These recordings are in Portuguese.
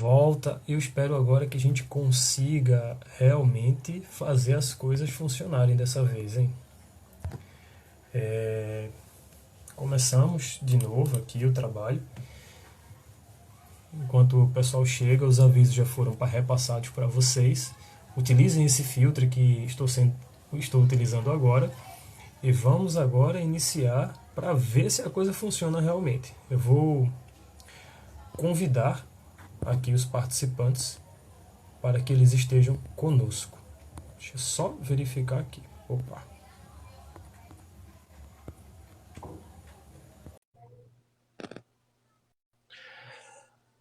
volta. Eu espero agora que a gente consiga realmente fazer as coisas funcionarem dessa vez, hein? Começamos de novo aqui o trabalho. Enquanto o pessoal chega, os avisos já foram repassados para vocês. Utilizem esse filtro que estou utilizando agora. E vamos agora iniciar para ver se a coisa funciona realmente. Eu vou convidar aqui os participantes para que eles estejam conosco. Deixa eu só verificar aqui. Opa!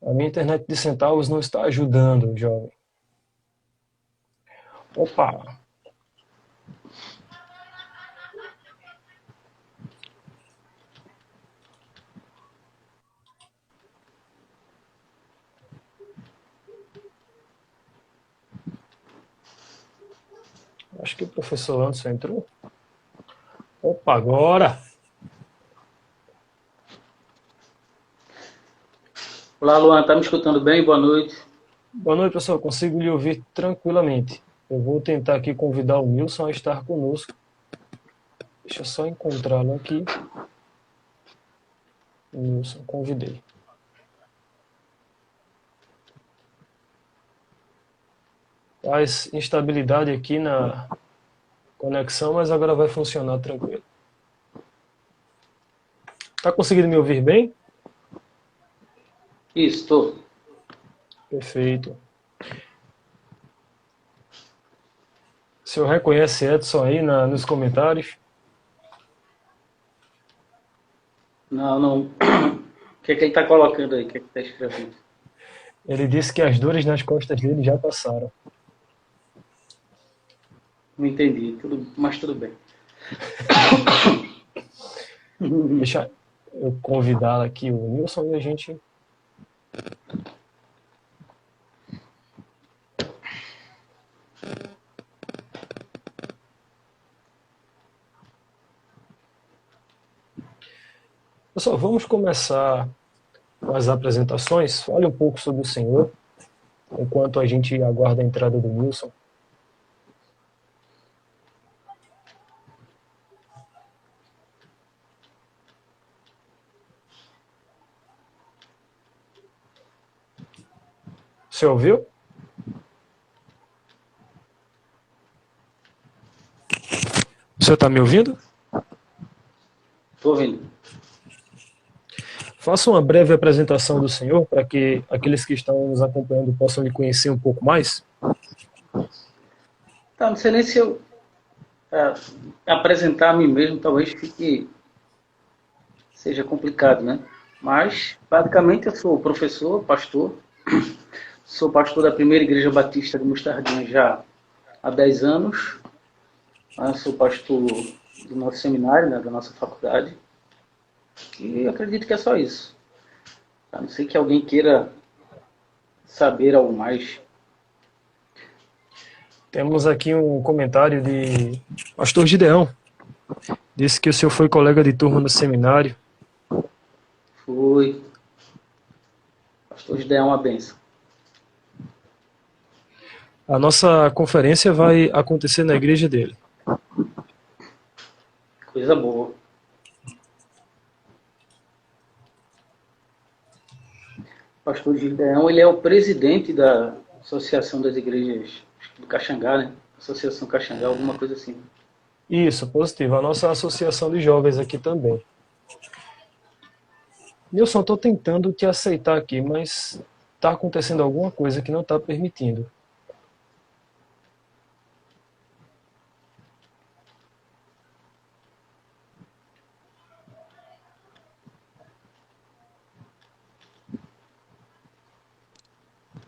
A minha internet de centavos não está ajudando, jovem. Opa! Acho que o professor Anderson entrou. Opa, agora! Olá, Luan, tá me escutando bem? Boa noite. Boa noite, pessoal. Consigo lhe ouvir tranquilamente. Eu vou tentar aqui convidar o Nilson a estar conosco. Deixa eu só encontrá-lo aqui. Nilson, convidei. Faz instabilidade aqui na conexão, mas agora vai funcionar tranquilo. Tá conseguindo me ouvir bem? Isso, estou. Perfeito. O senhor reconhece Edson aí nos comentários? Não, não. O que é que ele está colocando aí? O que é que está escrevendo? Ele disse que as dores nas costas dele já passaram. Não entendi, mas tudo bem. Deixa eu convidar aqui o Nilson e a gente... Pessoal, vamos começar com as apresentações. Fale um pouco sobre o senhor, enquanto a gente aguarda a entrada do Nilson. Você ouviu? O senhor está me ouvindo? Estou ouvindo. Faça uma breve apresentação do senhor para que aqueles que estão nos acompanhando possam lhe conhecer um pouco mais. Tá, não sei nem se eu apresentar a mim mesmo talvez seja complicado, né? Mas, basicamente, eu sou professor, pastor. Sou pastor da primeira igreja batista de Mostardinha já há 10 anos. Eu sou pastor do nosso seminário, né, da nossa faculdade. E eu acredito que é só isso. A não ser que alguém queira saber algo mais. Temos aqui um comentário de Pastor Gideão. Disse que o senhor foi colega de turma no seminário. Fui. Pastor José é uma benção. A nossa conferência vai acontecer na igreja dele. Coisa boa. O pastor Gideão, ele é o presidente da Associação das Igrejas do Caxangá, né? Associação Caxangá, alguma coisa assim. Isso, positivo. A nossa associação de jovens aqui também. Nilson, estou tentando te aceitar aqui, mas está acontecendo alguma coisa que não está permitindo.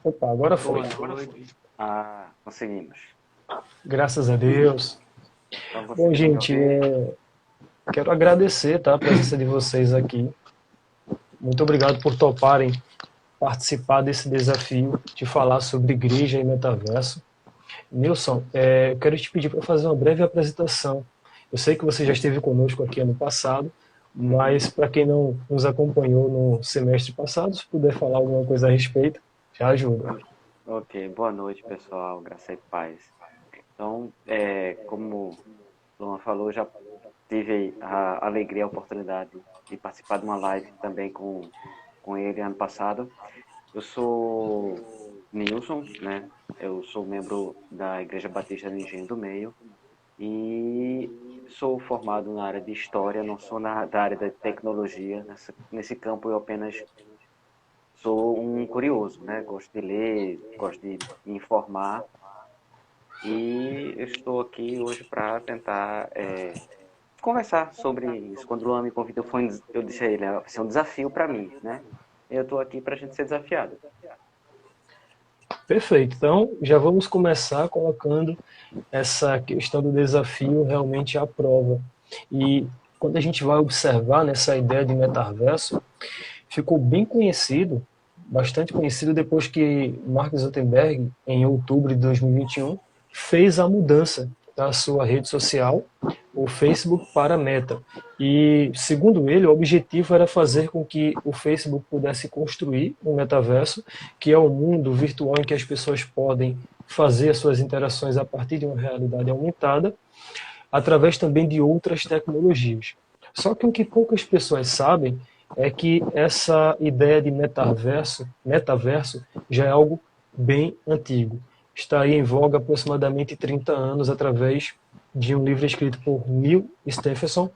Opa, agora foi. Conseguimos. Graças a Deus. Bom, gente, quero agradecer, tá, a presença de vocês aqui. Muito obrigado por toparem participar desse desafio de falar sobre igreja e metaverso. Nilson, eu quero te pedir para fazer uma breve apresentação. Eu sei que você já esteve conosco aqui ano passado, mas para quem não nos acompanhou no semestre passado, se puder falar alguma coisa a respeito, Já ajuda. Ok, boa noite, pessoal. Graça e paz. Então, como o Luan falou, já tive a alegria, a oportunidade de participar de uma live também com ele ano passado. Eu sou Nilson, né? Eu sou membro da Igreja Batista do Engenho do Meio e sou formado na área de História, não sou da área da tecnologia. Nesse campo eu apenas sou um curioso, né? Gosto de ler, gosto de me informar e eu estou aqui hoje para tentar conversar sobre isso. Quando o Luan me convidou, eu disse a ele, vai ser um desafio para mim, né? Eu estou aqui para a gente ser desafiado. Perfeito. Então, já vamos começar colocando essa questão do desafio realmente à prova. E quando a gente vai observar nessa ideia de metaverso, ficou bem conhecido, bastante conhecido depois que Mark Zuckerberg, em outubro de 2021, fez a mudança da sua rede social, o Facebook, para a Meta. E, segundo ele, o objetivo era fazer com que o Facebook pudesse construir um metaverso, que é um mundo virtual em que as pessoas podem fazer as suas interações a partir de uma realidade aumentada, através também de outras tecnologias. Só que o que poucas pessoas sabem é que essa ideia de metaverso já é algo bem antigo. Está aí em voga há aproximadamente 30 anos através de um livro escrito por Neil Stephenson,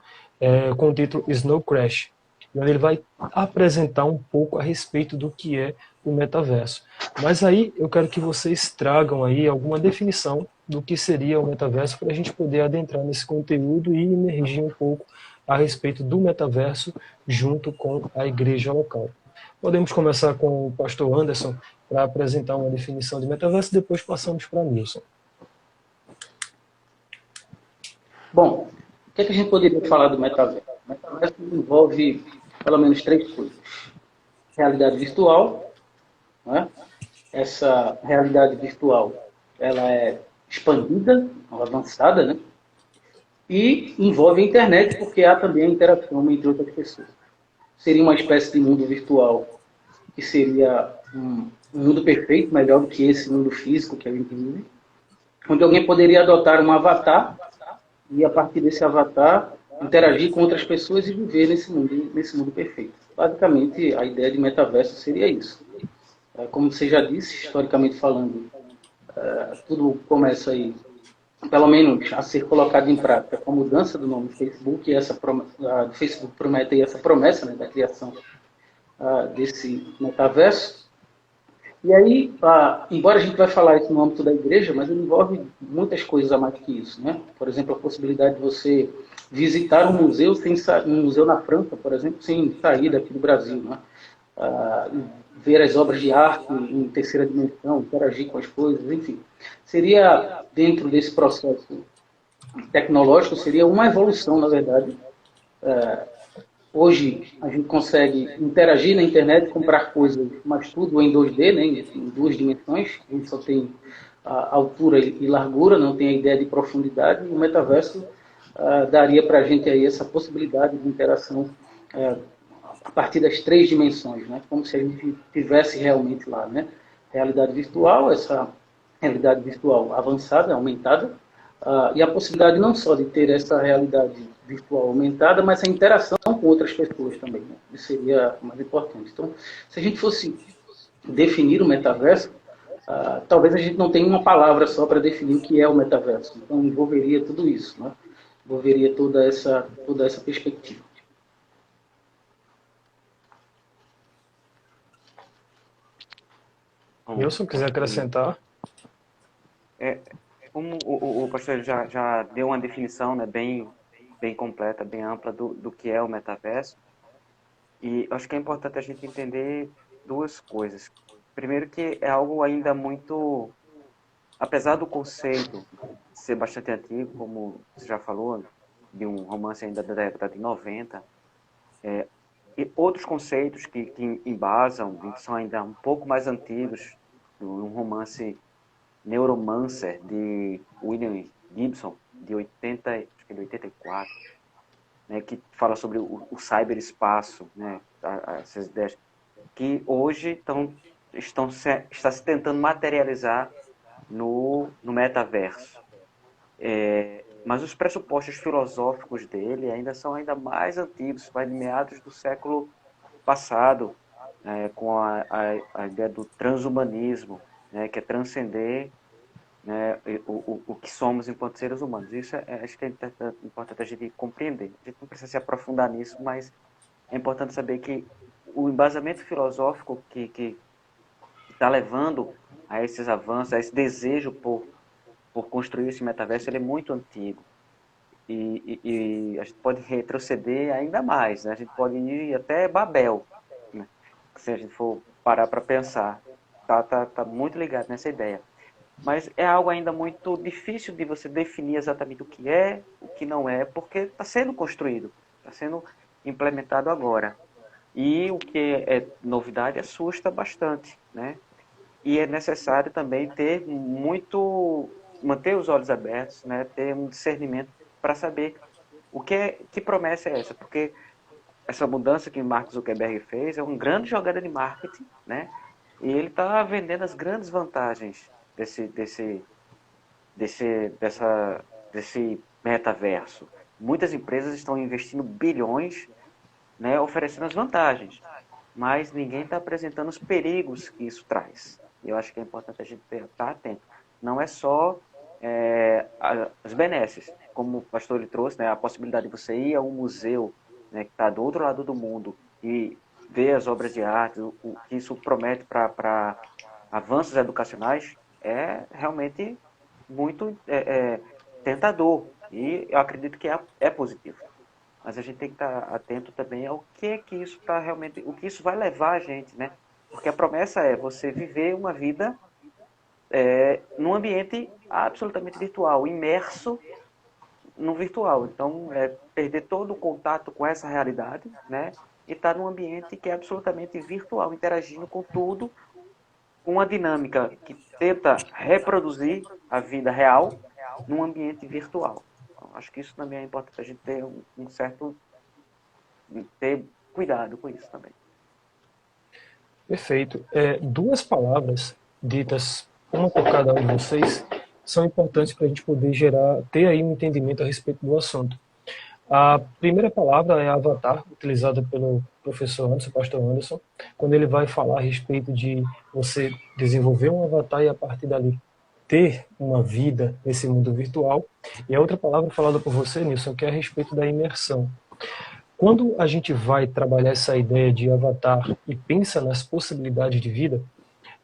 com o título Snow Crash, onde ele vai apresentar um pouco a respeito do que é o metaverso. Mas aí eu quero que vocês tragam aí alguma definição do que seria o metaverso para a gente poder adentrar nesse conteúdo e emergir um pouco a respeito do metaverso junto com a igreja local. Podemos começar com o pastor Anderson para apresentar uma definição de metaverso e depois passamos para Nilson. Bom, o que, é que a gente poderia falar do metaverso? O metaverso envolve pelo menos três coisas. Realidade virtual, né? Essa realidade virtual ela é expandida, avançada, né? E envolve a internet, porque há também a interação entre outras pessoas. Seria uma espécie de mundo virtual, que seria um mundo perfeito, melhor do que esse mundo físico que a gente vive, onde alguém poderia adotar um avatar e, a partir desse avatar, interagir com outras pessoas e viver nesse mundo perfeito. Basicamente, a ideia de metaverso seria isso. Como você já disse, historicamente falando, tudo começa aí, pelo menos, a ser colocado em prática com a mudança do nome Facebook, e o Facebook promete aí essa promessa, né, da criação desse metaverso. E aí, embora a gente vai falar isso no âmbito da igreja, mas ele envolve muitas coisas a mais que isso, né? Por exemplo, a possibilidade de você visitar um museu, um museu na França, por exemplo, sem sair daqui do Brasil, né? Ver as obras de arte em terceira dimensão, interagir com as coisas, enfim. Seria, dentro desse processo tecnológico, seria uma evolução, na verdade. Hoje a gente consegue interagir na internet, comprar coisas, mas tudo em 2D, né, em duas dimensões. A gente só tem a altura e largura, não tem a ideia de profundidade. E o metaverso daria para a gente aí essa possibilidade de interação a partir das três dimensões, né, como se a gente estivesse realmente lá, né? Realidade virtual, essa realidade virtual avançada, aumentada, e a possibilidade não só de ter essa realidade virtual aumentada, mas a interação com outras pessoas também, né? Isso seria mais importante. Então, se a gente fosse definir o metaverso, talvez a gente não tenha uma palavra só para definir o que é o metaverso. Então, envolveria tudo isso, né? Envolveria toda essa perspectiva. Nilson, quiser acrescentar? Como o pastor já deu uma definição, né, bem completa, bem ampla do que é o metaverso, e acho que é importante a gente entender duas coisas. Primeiro que é algo ainda muito, apesar do conceito ser bastante antigo, como você já falou, de um romance ainda da década de 90, e outros conceitos que embasam, que são ainda um pouco mais antigos, um romance Neuromancer, de William Gibson, de 80, acho que de 84, né, que fala sobre o cyberespaço, né, essas ideias que hoje estão está se tentando materializar no metaverso. Mas os pressupostos filosóficos dele ainda são ainda mais antigos, vai de meados do século passado, com a ideia do transhumanismo, né, que é transcender, né, o que somos enquanto seres humanos. Isso acho que é importante a gente compreender. A gente não precisa se aprofundar nisso, mas é importante saber que o embasamento filosófico que está levando a esses avanços, a esse desejo por construir esse metaverso, ele é muito antigo. E a gente pode retroceder ainda mais, né? A gente pode ir até Babel, né? Se a gente for parar para pensar. Tá muito ligado nessa ideia. Mas é algo ainda muito difícil de você definir exatamente o que não é, porque está sendo construído, está sendo implementado agora. E o que é novidade assusta bastante, né? E é necessário também manter os olhos abertos, né? Ter um discernimento para saber que promessa é essa, porque essa mudança que Mark Zuckerberg fez é uma grande jogada de marketing, né? E ele está vendendo as grandes vantagens desse metaverso. Muitas empresas estão investindo bilhões, né, oferecendo as vantagens, mas ninguém está apresentando os perigos que isso traz. E eu acho que é importante a gente estar atento. Não é só as benesses, como o pastor ele trouxe, né, a possibilidade de você ir a um museu, né, que está do outro lado do mundo e ver as obras de arte, o que isso promete para avanços educacionais, é realmente muito tentador. E eu acredito que é positivo. Mas a gente tem que estar atento também ao que isso está realmente, o que isso vai levar a gente, né? Porque a promessa é você viver uma vida num ambiente absolutamente virtual, imerso no virtual. Então, perder todo o contato com essa realidade, né? E estar num ambiente que é absolutamente virtual, interagindo com tudo, com uma dinâmica que tenta reproduzir a vida real num ambiente virtual. Então, acho que isso também é importante a gente ter ter cuidado com isso também. Perfeito. Duas palavras ditas, uma por cada um de vocês, são importantes para a gente poder ter aí um entendimento a respeito do assunto. A primeira palavra é avatar, utilizada pelo professor Anderson, pastor Anderson, quando ele vai falar a respeito de você desenvolver um avatar e a partir dali ter uma vida nesse mundo virtual. E a outra palavra falada por você, Nilson, que é a respeito da imersão. Quando a gente vai trabalhar essa ideia de avatar e pensa nas possibilidades de vida,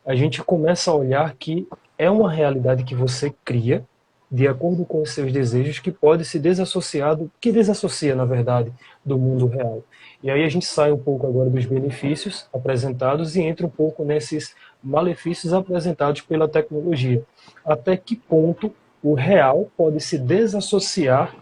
a gente começa a olhar que é uma realidade que você cria de acordo com os seus desejos, que pode se desassociar, que desassocia, na verdade, do mundo real. E aí a gente sai um pouco agora dos benefícios apresentados e entra um pouco nesses malefícios apresentados pela tecnologia. Até que ponto o real pode se desassociar,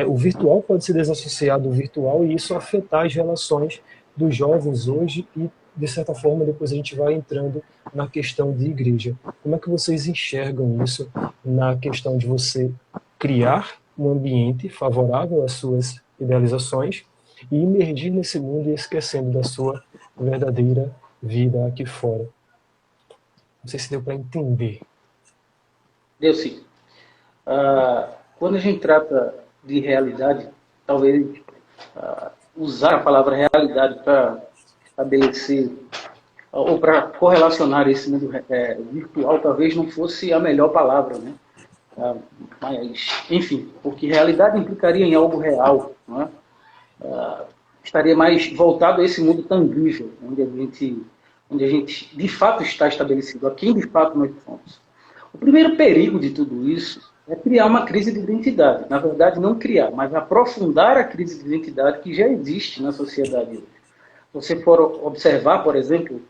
o virtual pode se desassociar do virtual e isso afetar as relações dos jovens hoje e, de certa forma, depois a gente vai entrando na questão de igreja. Como é que vocês enxergam isso na questão de você criar um ambiente favorável às suas idealizações e imergir nesse mundo e esquecendo da sua verdadeira vida aqui fora? Não sei se deu para entender. Deu sim. Quando a gente trata de realidade, talvez usar a palavra realidade para estabelecer ou para correlacionar esse mundo virtual talvez não fosse a melhor palavra, né? Mas, enfim, porque realidade implicaria em algo real, não é? Estaria mais voltado a esse mundo tangível, onde a gente de fato está estabelecido, a quem de fato nós somos. O primeiro perigo de tudo isso é criar uma crise de identidade. Na verdade, não criar, mas aprofundar a crise de identidade que já existe na sociedade hoje. Se você for observar, por exemplo,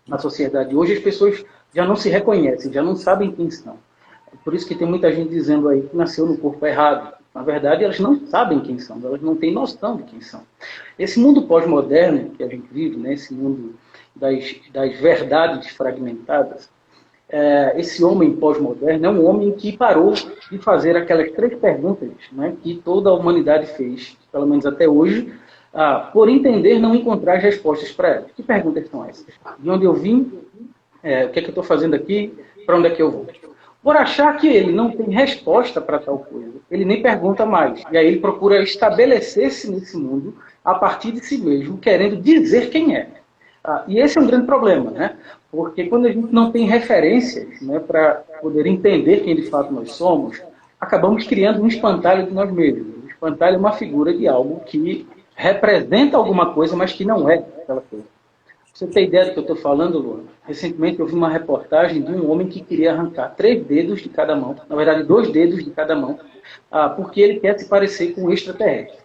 na sociedade hoje, as pessoas já não se reconhecem, já não sabem quem são. Por isso que tem muita gente dizendo aí que nasceu no corpo errado. Na verdade, elas não sabem quem são, elas não têm noção de quem são. Esse mundo pós-moderno que a gente vive, né, esse mundo das verdades fragmentadas, esse homem pós-moderno é um homem que parou de fazer aquelas 3 perguntas, né, que toda a humanidade fez, pelo menos até hoje, por entender, não encontrar as respostas para elas. Que perguntas são essas? De onde eu vim? o que é que eu estou fazendo aqui, para onde é que eu vou. Por achar que ele não tem resposta para tal coisa, ele nem pergunta mais. E aí ele procura estabelecer-se nesse mundo a partir de si mesmo, querendo dizer quem é. E esse é um grande problema, né? Porque quando a gente não tem referências, né, para poder entender quem de fato nós somos, acabamos criando um espantalho de nós mesmos. O espantalho é uma figura de algo que representa alguma coisa, mas que não é aquela coisa. Você tem ideia do que eu estou falando, Luana? Recentemente eu vi uma reportagem de um homem que queria arrancar 3 dedos de cada mão, na verdade 2 dedos de cada mão, porque ele quer se parecer com um extraterrestre.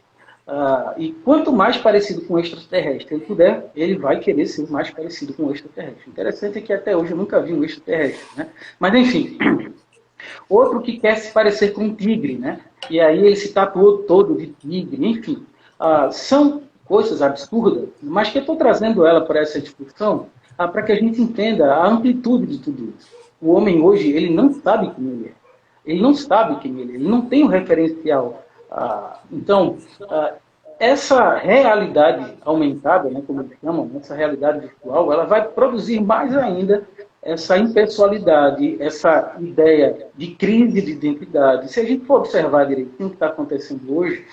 E quanto mais parecido com um extraterrestre ele puder, ele vai querer ser mais parecido com um extraterrestre. Interessante é que até hoje eu nunca vi um extraterrestre, né? Mas enfim, outro que quer se parecer com um tigre, né? E aí ele se tatuou todo de tigre, enfim. São coisas absurdas, mas que eu estou trazendo ela para essa discussão para que a gente entenda a amplitude de tudo isso. O homem hoje, ele não sabe quem ele é. Ele não sabe quem ele é, ele não tem um referencial. Então, essa realidade aumentada, né, como eles chamam, essa realidade virtual, ela vai produzir mais ainda essa impessoalidade, essa ideia de crise de identidade. Se a gente for observar direitinho o que está acontecendo hoje,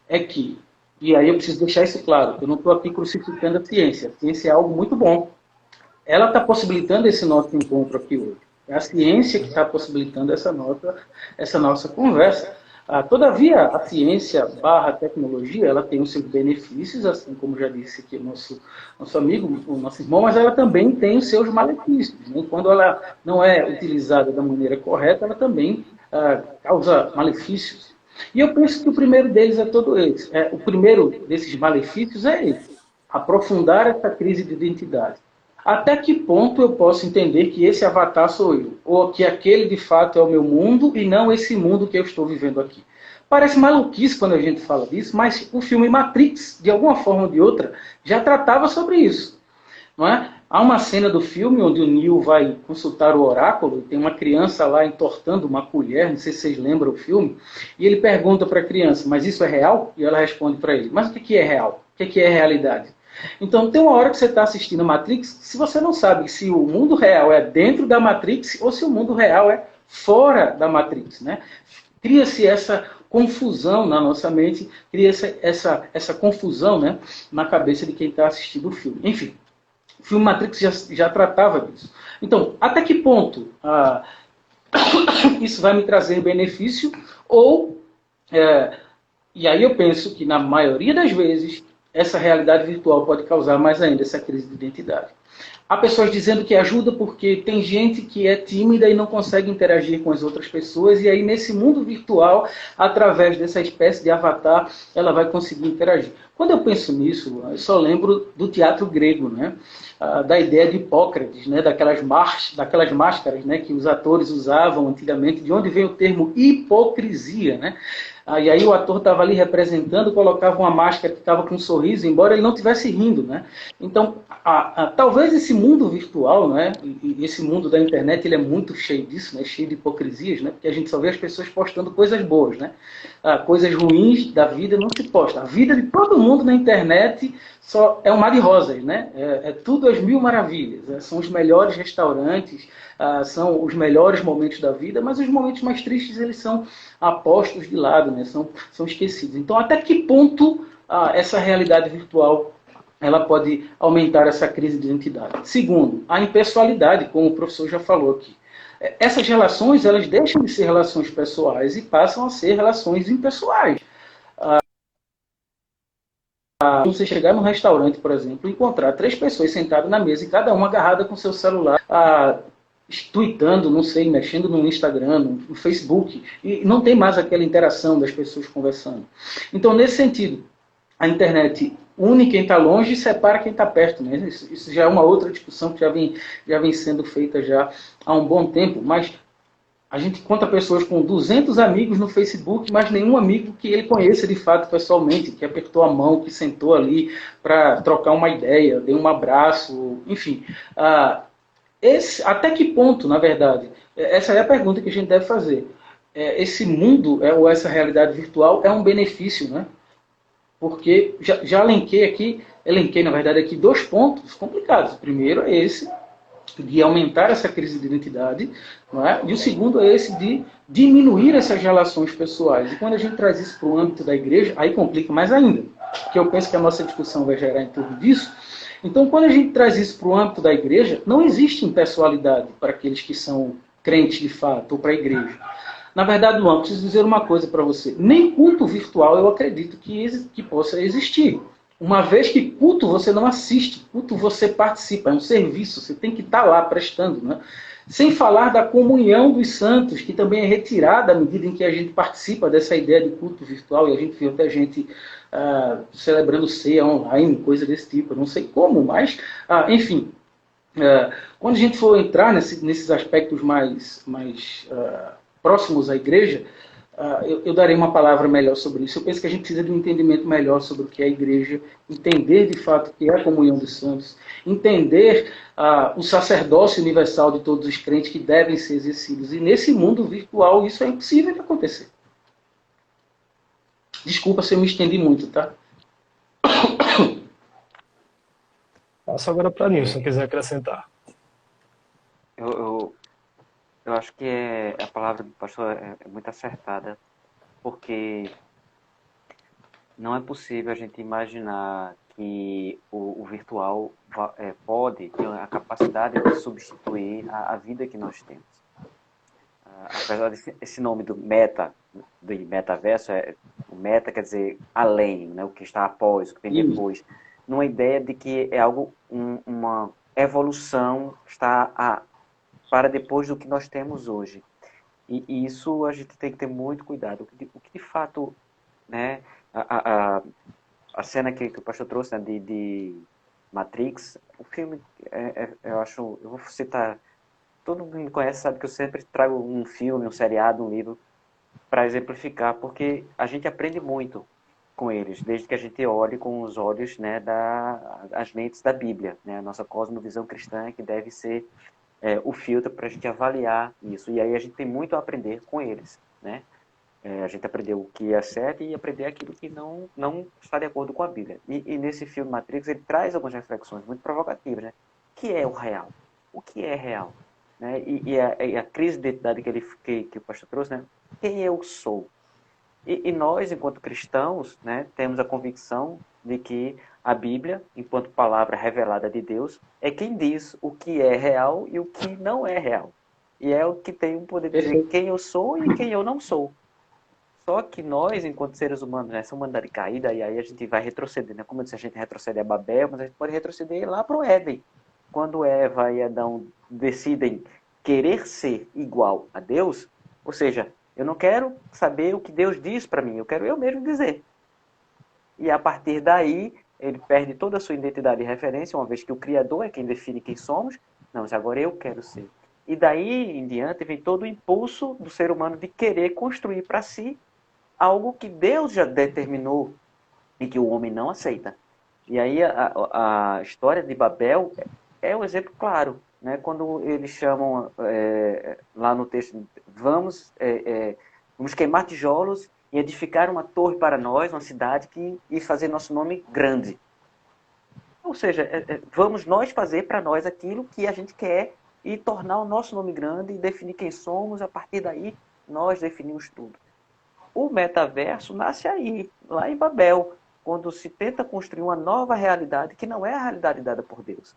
é que, e aí eu preciso deixar isso claro, eu não estou aqui crucificando a ciência é algo muito bom. Ela está possibilitando esse nosso encontro aqui hoje. É a ciência que está possibilitando essa nossa conversa. Todavia, a ciência / tecnologia, ela tem os seus benefícios, assim como já disse aqui o nosso amigo, o nosso irmão, mas ela também tem os seus malefícios. Né? Quando ela não é utilizada da maneira correta, ela também causa malefícios. E eu penso que o primeiro deles é todo esse. O primeiro desses malefícios é esse: aprofundar essa crise de identidade. Até que ponto eu posso entender que esse avatar sou eu? Ou que aquele de fato é o meu mundo e não esse mundo que eu estou vivendo aqui? Parece maluquice quando a gente fala disso, mas o filme Matrix, de alguma forma ou de outra, já tratava sobre isso. Não é? Há uma cena do filme onde o Neo vai consultar o oráculo, e tem uma criança lá entortando uma colher, não sei se vocês lembram o filme, e ele pergunta para a criança, mas isso é real? E ela responde para ele, mas o que é real? O que é realidade? Então, tem uma hora que você está assistindo a Matrix, se você não sabe se o mundo real é dentro da Matrix ou se o mundo real é fora da Matrix, né? Cria-se essa confusão na nossa mente, cria-se essa confusão, né, na cabeça de quem está assistindo o filme. Enfim, o filme Matrix já tratava disso. Então, até que ponto isso vai me trazer benefício? E aí eu penso que, na maioria das vezes, essa realidade virtual pode causar mais ainda essa crise de identidade. Há pessoas dizendo que ajuda porque tem gente que é tímida e não consegue interagir com as outras pessoas, e aí nesse mundo virtual, através dessa espécie de avatar, ela vai conseguir interagir. Quando eu penso nisso, eu só lembro do teatro grego, né? Da ideia de Hipócrates, né? daquelas máscaras, né? que os atores usavam antigamente, de onde vem o termo hipocrisia, né? E aí o ator estava ali representando, colocava uma máscara que estava com um sorriso, embora ele não estivesse rindo, né? Então, talvez esse mundo virtual, né? E esse mundo da internet, ele é muito cheio disso, né? Cheio de hipocrisias, né? Porque a gente só vê as pessoas postando coisas boas, né? Coisas ruins da vida não se posta. A vida de todo mundo na internet só é um mar de rosas, né? Tudo às mil maravilhas. São os melhores restaurantes, são os melhores momentos da vida, mas os momentos mais tristes, eles são postos de lado, né? São esquecidos. Então, até que ponto essa realidade virtual ela pode aumentar essa crise de identidade? Segundo, a impessoalidade, como o professor já falou aqui. Essas relações, elas deixam de ser relações pessoais e passam a ser relações impessoais. Você chegar num restaurante, por exemplo, e encontrar 3 pessoas sentadas na mesa e cada uma agarrada com seu celular, tweetando, não sei, mexendo no Instagram, no Facebook, e não tem mais aquela interação das pessoas conversando. Então, nesse sentido, a internet une quem está longe e separa quem está perto, né? Isso já é uma outra discussão que já vem sendo feita já há um bom tempo, mas a gente conta pessoas com 200 amigos no Facebook, mas nenhum amigo que ele conheça de fato pessoalmente, que apertou a mão, que sentou ali para trocar uma ideia, deu um abraço, enfim. Até que ponto, na verdade, essa é a pergunta que a gente deve fazer. Esse mundo, ou essa realidade virtual, é um benefício, né? Porque já elenquei, na verdade, aqui 2 pontos complicados. O primeiro é esse, de aumentar essa crise de identidade, não é? E o segundo é esse de diminuir essas relações pessoais. E quando a gente traz isso para o âmbito da igreja, aí complica mais ainda, porque eu penso que a nossa discussão vai gerar em torno disso. Então, quando a gente traz isso para o âmbito da igreja, não existe impessoalidade para aqueles que são crentes de fato, ou para a igreja. Na verdade, Luan, preciso dizer uma coisa para você. Nem culto virtual eu acredito que possa existir. Uma vez que culto você não assiste, culto você participa, é um serviço, você tem que estar lá prestando, né? Sem falar da comunhão dos santos, que também é retirada à medida em que a gente participa dessa ideia de culto virtual, e a gente viu até gente celebrando ceia online, coisa desse tipo, eu não sei como, mas, enfim, quando a gente for entrar nesses aspectos mais próximos à igreja, eu darei uma palavra melhor sobre isso. Eu penso que a gente precisa de um entendimento melhor sobre o que é a igreja, entender de fato o que é a comunhão dos santos, entender o sacerdócio universal de todos os crentes que devem ser exercidos. E nesse mundo virtual isso é impossível de acontecer. Desculpa se eu me estendi muito, tá? Passo agora para Nilson, se quiser acrescentar. Eu acho que a palavra do pastor é muito acertada, porque não é possível a gente imaginar que o virtual pode ter a capacidade de substituir a vida que nós temos. Apesar desse nome do metaverso, o meta quer dizer além, né, o que está após, o que vem depois, numa ideia de que é algo, uma evolução está para depois do que nós temos hoje. E isso a gente tem que ter muito cuidado. O que de fato, né, a cena que o pastor trouxe, né, de Matrix, o filme, eu vou citar, todo mundo que me conhece sabe que eu sempre trago um filme, um seriado, um livro, para exemplificar, porque a gente aprende muito com eles, desde que a gente olhe com os olhos, né, as lentes da Bíblia, né, a nossa cosmovisão cristã, que deve ser o filtro para a gente avaliar isso. E aí a gente tem muito a aprender com eles, né? A gente aprendeu o que é certo e aprender aquilo que não está de acordo com a Bíblia. E nesse filme Matrix ele traz algumas reflexões muito provocativas, né? O que é o real? O que é real? Né? E a crise de identidade que o pastor trouxe, né? Quem eu sou? E nós, enquanto cristãos, né, temos a convicção de que a Bíblia, enquanto palavra revelada de Deus, é quem diz o que é real e o que não é real. E é o que tem o poder de dizer quem eu sou e quem eu não sou. Só que nós, enquanto seres humanos, essa humanidade caída, e aí a gente vai retroceder, né? Como eu disse, a gente retrocede a Babel, mas a gente pode retroceder lá para o Éden. Quando Eva e Adão decidem querer ser igual a Deus, ou seja, eu não quero saber o que Deus diz para mim, eu quero eu mesmo dizer. E a partir daí, ele perde toda a sua identidade e referência, uma vez que o Criador é quem define quem somos. Não, mas agora eu quero ser. E daí em diante vem todo o impulso do ser humano de querer construir para si algo que Deus já determinou e que o homem não aceita. E aí a história de Babel é um exemplo claro. Né? Quando eles chamam, lá no texto, vamos queimar tijolos e edificar uma torre para nós, uma cidade, e fazer nosso nome grande. Ou seja, vamos nós fazer para nós aquilo que a gente quer e tornar o nosso nome grande e definir quem somos, a partir daí nós definimos tudo. O metaverso nasce aí, lá em Babel, quando se tenta construir uma nova realidade que não é a realidade dada por Deus.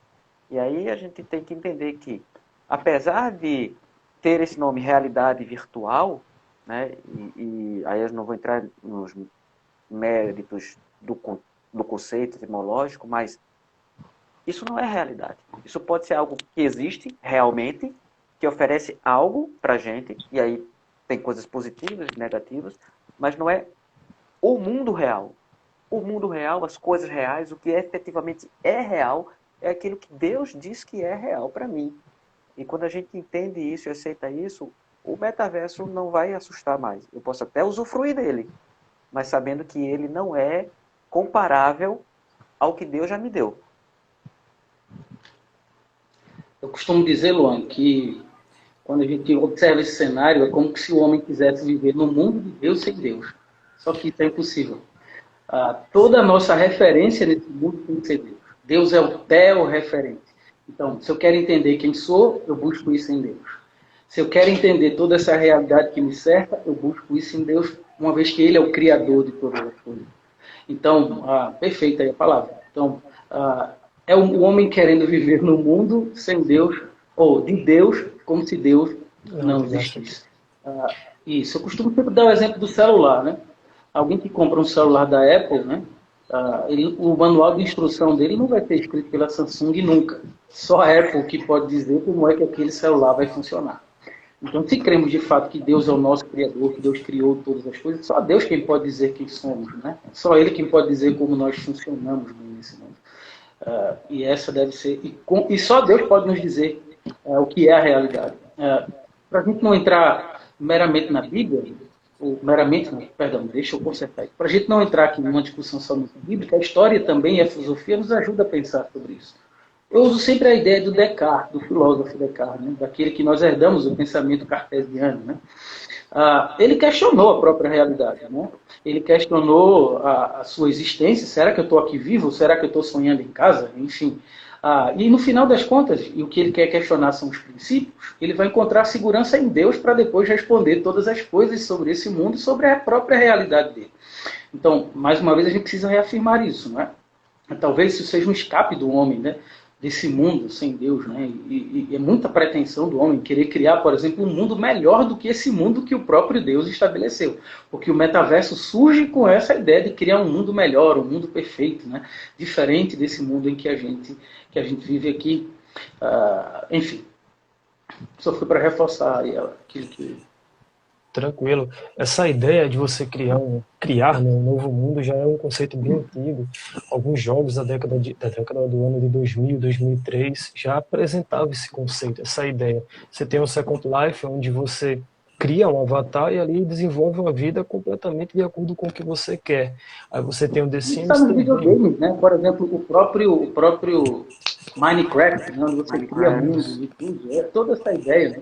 E aí a gente tem que entender que, apesar de ter esse nome realidade virtual, né, e aí eu não vou entrar nos méritos do conceito etimológico, mas isso não é realidade. Isso pode ser algo que existe realmente, que oferece algo para a gente, e aí tem coisas positivas e negativas, mas não é o mundo real. O mundo real, as coisas reais, o que efetivamente é real, é aquilo que Deus diz que é real para mim. E quando a gente entende isso e aceita isso, o metaverso não vai assustar mais. Eu posso até usufruir dele, mas sabendo que ele não é comparável ao que Deus já me deu. Eu costumo dizer, Luan, que quando a gente observa esse cenário, é como se o homem quisesse viver no mundo de Deus sem Deus. Só que isso é impossível. Toda a nossa referência nesse mundo tem que ser Deus. Deus é o teu referente. Então, se eu quero entender quem sou, eu busco isso em Deus. Se eu quero entender toda essa realidade que me cerca, eu busco isso em Deus, uma vez que Ele é o Criador de todas as coisas. Então, perfeita aí a palavra. Então, é o homem querendo viver no mundo sem Deus, ou de Deus, como se Deus Não não tivesse aqui. existisse. Isso, eu costumo sempre dar o exemplo do celular, né? Alguém que compra um celular da Apple, né? O manual de instrução dele não vai ter escrito pela Samsung nunca. Só a Apple que pode dizer como é que aquele celular vai funcionar. Então, se cremos de fato que Deus é o nosso Criador, que Deus criou todas as coisas, só Deus quem pode dizer quem somos, né? Só Ele quem pode dizer como nós funcionamos nesse mundo. E essa deve ser... E só Deus pode nos dizer o que é a realidade. Para a gente não entrar meramente na Bíblia, ou meramente, não, perdão, deixa eu consertar isso. Para a gente não entrar aqui numa discussão somente bíblica, a história também e a filosofia nos ajuda a pensar sobre isso. Eu uso sempre a ideia do Descartes, do filósofo Descartes, né? Daquele que nós herdamos o pensamento cartesiano. Né? Ele questionou a própria realidade. Né? Ele questionou a sua existência. Será que eu estou aqui vivo? Será que eu estou sonhando em casa? Enfim. E no final das contas, e o que ele quer questionar são os princípios, ele vai encontrar segurança em Deus para depois responder todas as coisas sobre esse mundo e sobre a própria realidade dele. Então, mais uma vez, a gente precisa reafirmar isso. Não é? Talvez isso seja um escape do homem, né? Desse mundo sem Deus, né? E é muita pretensão do homem querer criar, por exemplo, um mundo melhor do que esse mundo que o próprio Deus estabeleceu. Porque o metaverso surge com essa ideia de criar um mundo melhor, um mundo perfeito, né? Diferente desse mundo em que a gente vive aqui. Enfim, só foi para reforçar aquilo que... Tranquilo. Essa ideia de você criar, né, um novo mundo já é um conceito bem antigo. Alguns jogos da década do ano de 2000, 2003 já apresentavam esse conceito, essa ideia. Você tem o Second Life, onde você cria um avatar e ali desenvolve uma vida completamente de acordo com o que você quer. Aí você tem o The Isso está Sims nos também. videogames, né? Por exemplo, o próprio Minecraft, né? Onde você cria mundos e tudo. É toda essa ideia, né?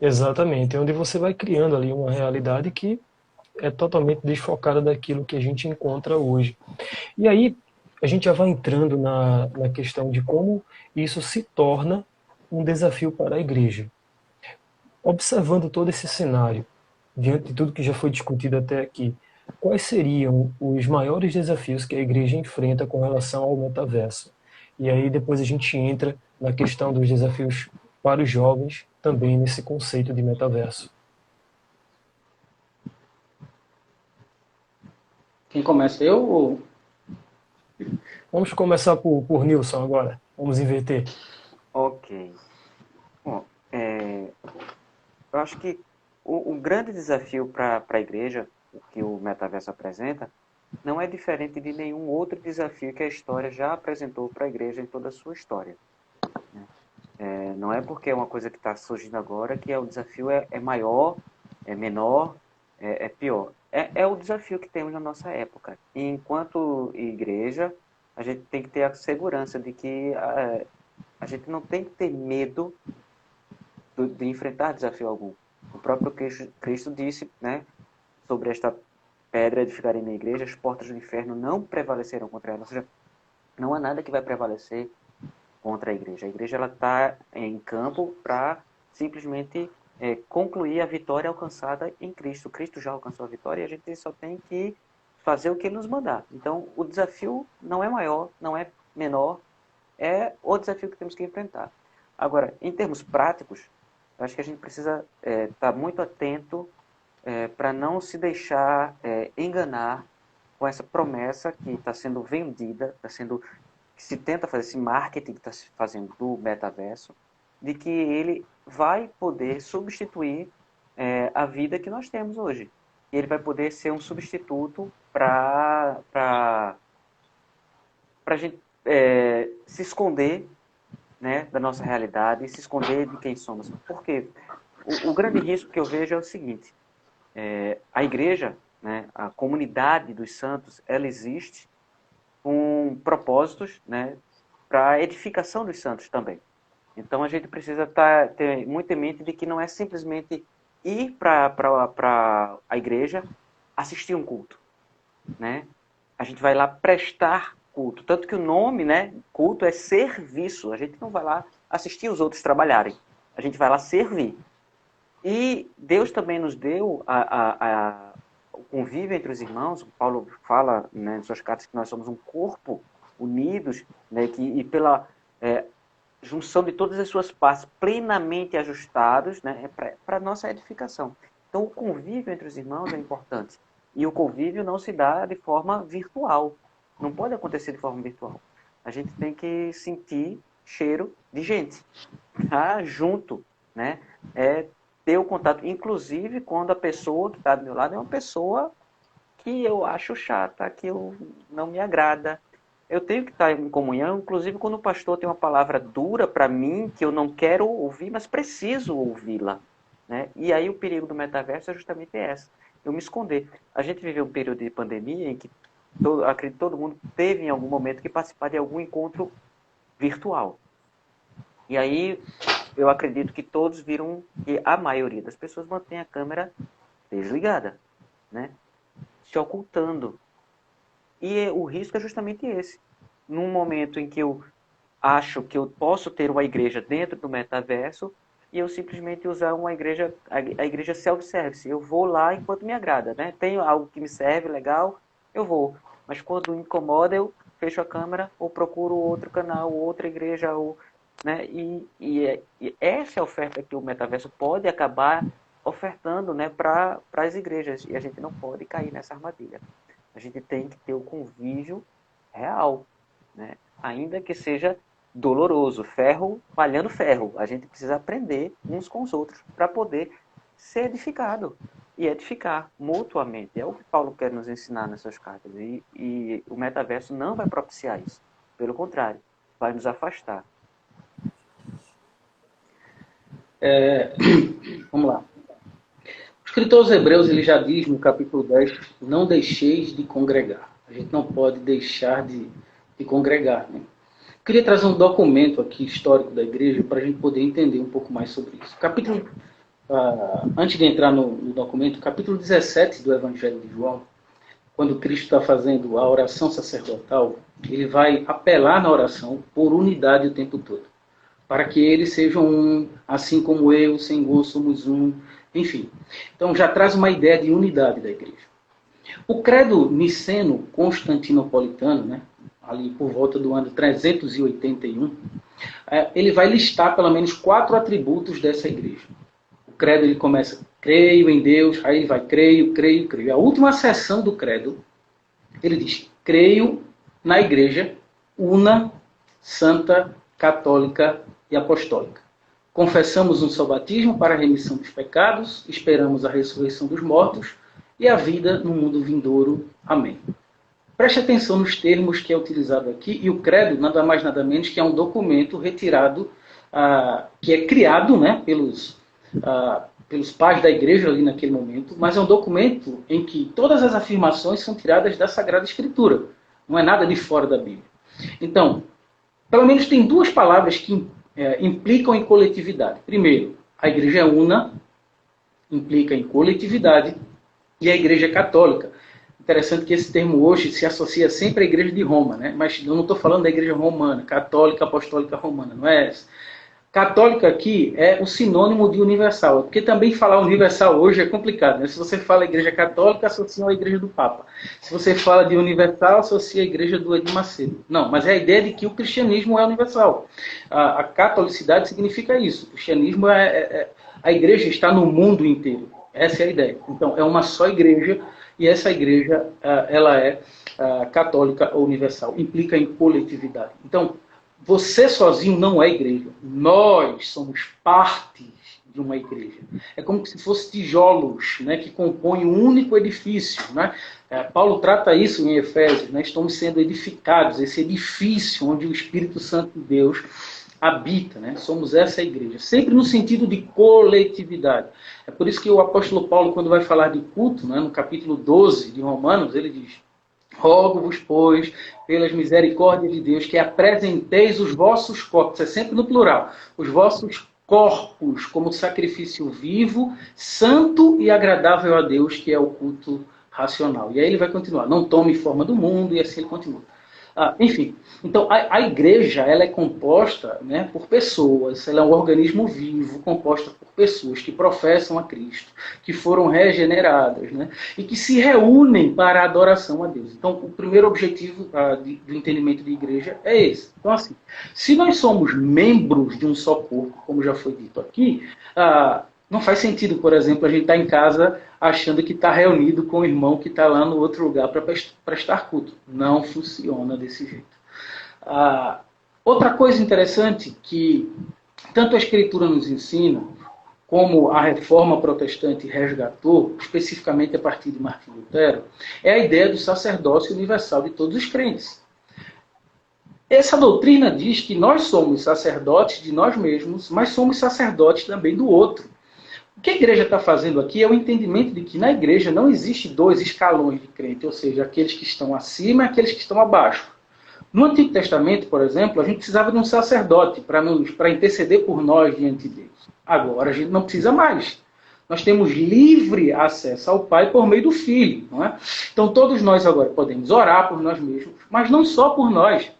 Exatamente, onde você vai criando ali uma realidade que é totalmente desfocada daquilo que a gente encontra hoje. E aí a gente já vai entrando na questão de como isso se torna um desafio para a igreja. Observando todo esse cenário, diante de tudo que já foi discutido até aqui, quais seriam os maiores desafios que a igreja enfrenta com relação ao metaverso? E aí depois a gente entra na questão dos desafios para os jovens, também nesse conceito de metaverso. Quem começa, eu ou... Vamos começar por Nilson agora. Vamos inverter. Ok. Bom, eu acho que o grande desafio para a igreja, o que o metaverso apresenta, não é diferente de nenhum outro desafio que a história já apresentou para a igreja em toda a sua história. Não é porque é uma coisa que está surgindo agora que o desafio é maior, é menor, é pior. É o desafio que temos na nossa época. E enquanto igreja, a gente tem que ter a segurança de que a gente não tem que ter medo de enfrentar desafio algum. O próprio Cristo disse, né, sobre esta pedra edificarem na igreja, as portas do inferno não prevalecerão contra ela. Ou seja, não há nada que vai prevalecer contra a igreja. A igreja está em campo para simplesmente concluir a vitória alcançada em Cristo. Cristo já alcançou a vitória e a gente só tem que fazer o que ele nos mandar. Então, o desafio não é maior, não é menor, é o desafio que temos que enfrentar. Agora, em termos práticos, eu acho que a gente precisa estar muito atento para não se deixar enganar com essa promessa que está sendo vendida, que se tenta fazer esse marketing que está se fazendo do metaverso, de que ele vai poder substituir a vida que nós temos hoje. E ele vai poder ser um substituto para a gente se esconder, né, da nossa realidade e se esconder de quem somos. Por quê? O grande risco que eu vejo é o seguinte: a igreja, né, a comunidade dos santos, ela existe com propósitos, né, para a edificação dos santos também. Então a gente precisa ter muito em mente de que não é simplesmente ir para a igreja assistir um culto, né? A gente vai lá prestar culto. Tanto que o nome, né, culto é serviço. A gente não vai lá assistir os outros trabalharem. A gente vai lá servir. E Deus também nos deu o convívio entre os irmãos. Paulo fala, né, em suas cartas que nós somos um corpo unidos, né, e pela junção de todas as suas partes plenamente ajustados, né, para a nossa edificação. Então, o convívio entre os irmãos é importante. E o convívio não se dá de forma virtual. Não pode acontecer de forma virtual. A gente tem que sentir cheiro de gente. Tá junto, né? Ter o contato. Inclusive, quando a pessoa que está do meu lado é uma pessoa que eu acho chata, que não me agrada. Eu tenho que estar em comunhão, inclusive quando o pastor tem uma palavra dura para mim, que eu não quero ouvir, mas preciso ouvi-la. Né? E aí o perigo do metaverso é justamente esse. Eu me esconder. A gente viveu um período de pandemia em que acredito que todo mundo teve em algum momento que participar de algum encontro virtual. E aí eu acredito que todos viram que a maioria das pessoas mantém a câmera desligada, né? Se ocultando. E o risco é justamente esse. Num momento em que eu acho que eu posso ter uma igreja dentro do metaverso e eu simplesmente usar uma igreja, a igreja self-service. Eu vou lá enquanto me agrada, né? Tenho algo que me serve, legal, eu vou. Mas quando incomoda, eu fecho a câmera ou procuro outro canal, outra igreja, né? E essa é a oferta que o metaverso pode acabar ofertando, né, para as igrejas. E a gente não pode cair nessa armadilha. A gente tem que ter o convívio real, né? Ainda que seja doloroso, ferro malhando ferro. A gente precisa aprender uns com os outros para poder ser edificado e edificar mutuamente. É o que Paulo quer nos ensinar nessas cartas. E o metaverso não vai propiciar isso. Pelo contrário, vai nos afastar. Vamos lá. O escritor aos Hebreus, ele já diz no capítulo 10, não deixeis de congregar. A gente não pode deixar de congregar, né? Queria trazer um documento aqui histórico da igreja para a gente poder entender um pouco mais sobre isso. Antes de entrar no documento, capítulo 17 do Evangelho de João, quando Cristo está fazendo a oração sacerdotal, ele vai apelar na oração por unidade o tempo todo, para que eles sejam um, assim como eu, Senhor, somos um, enfim. Então já traz uma ideia de unidade da igreja. O credo niceno-constantinopolitano, né, ali por volta do ano 381, ele vai listar pelo menos 4 atributos dessa igreja. O credo ele começa, creio em Deus, aí ele vai, creio. A última seção do credo, ele diz, creio na igreja una, santa, católica e apostólica. Confessamos um só batismo para a remissão dos pecados, esperamos a ressurreição dos mortos e a vida no mundo vindouro. Amém. Preste atenção nos termos que é utilizado aqui, e o credo, nada mais nada menos que é um documento retirado, que é criado, né, pelos pais da igreja ali naquele momento, mas é um documento em que todas as afirmações são tiradas da Sagrada Escritura. Não é nada de fora da Bíblia. Então, pelo menos tem 2 palavras que implicam em coletividade. Primeiro, a igreja una, implica em coletividade, e a igreja católica. Interessante que esse termo hoje se associa sempre à igreja de Roma, né? Mas eu não estou falando da igreja romana, católica, apostólica romana, não é essa. Católica aqui é o sinônimo de universal, porque também falar universal hoje é complicado, né? Se você fala igreja católica, associa a igreja do Papa. Se você fala de universal, associa a igreja do Edir Macedo. Não, mas é a ideia de que o cristianismo é universal. A catolicidade significa isso. O cristianismo a igreja está no mundo inteiro. Essa é a ideia. Então, é uma só igreja, e essa igreja ela é católica ou universal. Implica em coletividade. Então, você sozinho não é igreja. Nós somos partes de uma igreja. É como se fossem tijolos, né, que compõem um único edifício. Né? Paulo trata isso em Efésios. Né? Estamos sendo edificados, esse edifício onde o Espírito Santo de Deus habita, né? Somos essa igreja, sempre no sentido de coletividade. É por isso que o apóstolo Paulo, quando vai falar de culto, né, no capítulo 12 de Romanos, ele diz, rogo-vos, pois, pelas misericórdias de Deus, que apresenteis os vossos corpos, é sempre no plural, os vossos corpos como sacrifício vivo, santo e agradável a Deus, que é o culto racional. E aí ele vai continuar, não tome forma do mundo, e assim ele continua. Enfim, então a igreja ela é composta, né, por pessoas, ela é um organismo vivo, composta por pessoas que professam a Cristo, que foram regeneradas, né, e que se reúnem para a adoração a Deus. Então, o primeiro objetivo do entendimento de igreja é esse. Então, assim, se nós somos membros de um só corpo, como já foi dito aqui, não faz sentido, por exemplo, a gente estar em casa achando que está reunido com o irmão que está lá no outro lugar para prestar culto. Não funciona desse jeito. Outra coisa interessante que tanto a Escritura nos ensina, como a Reforma Protestante resgatou, especificamente a partir de Martim Lutero, é a ideia do sacerdócio universal de todos os crentes. Essa doutrina diz que nós somos sacerdotes de nós mesmos, mas somos sacerdotes também do outro. O que a igreja está fazendo aqui é o entendimento de que na igreja não existe dois escalões de crente, ou seja, aqueles que estão acima e aqueles que estão abaixo. No Antigo Testamento, por exemplo, a gente precisava de um sacerdote para interceder por nós diante de Deus. Agora a gente não precisa mais. Nós temos livre acesso ao Pai por meio do Filho. Não é? Então todos nós agora podemos orar por nós mesmos, mas não só por nós.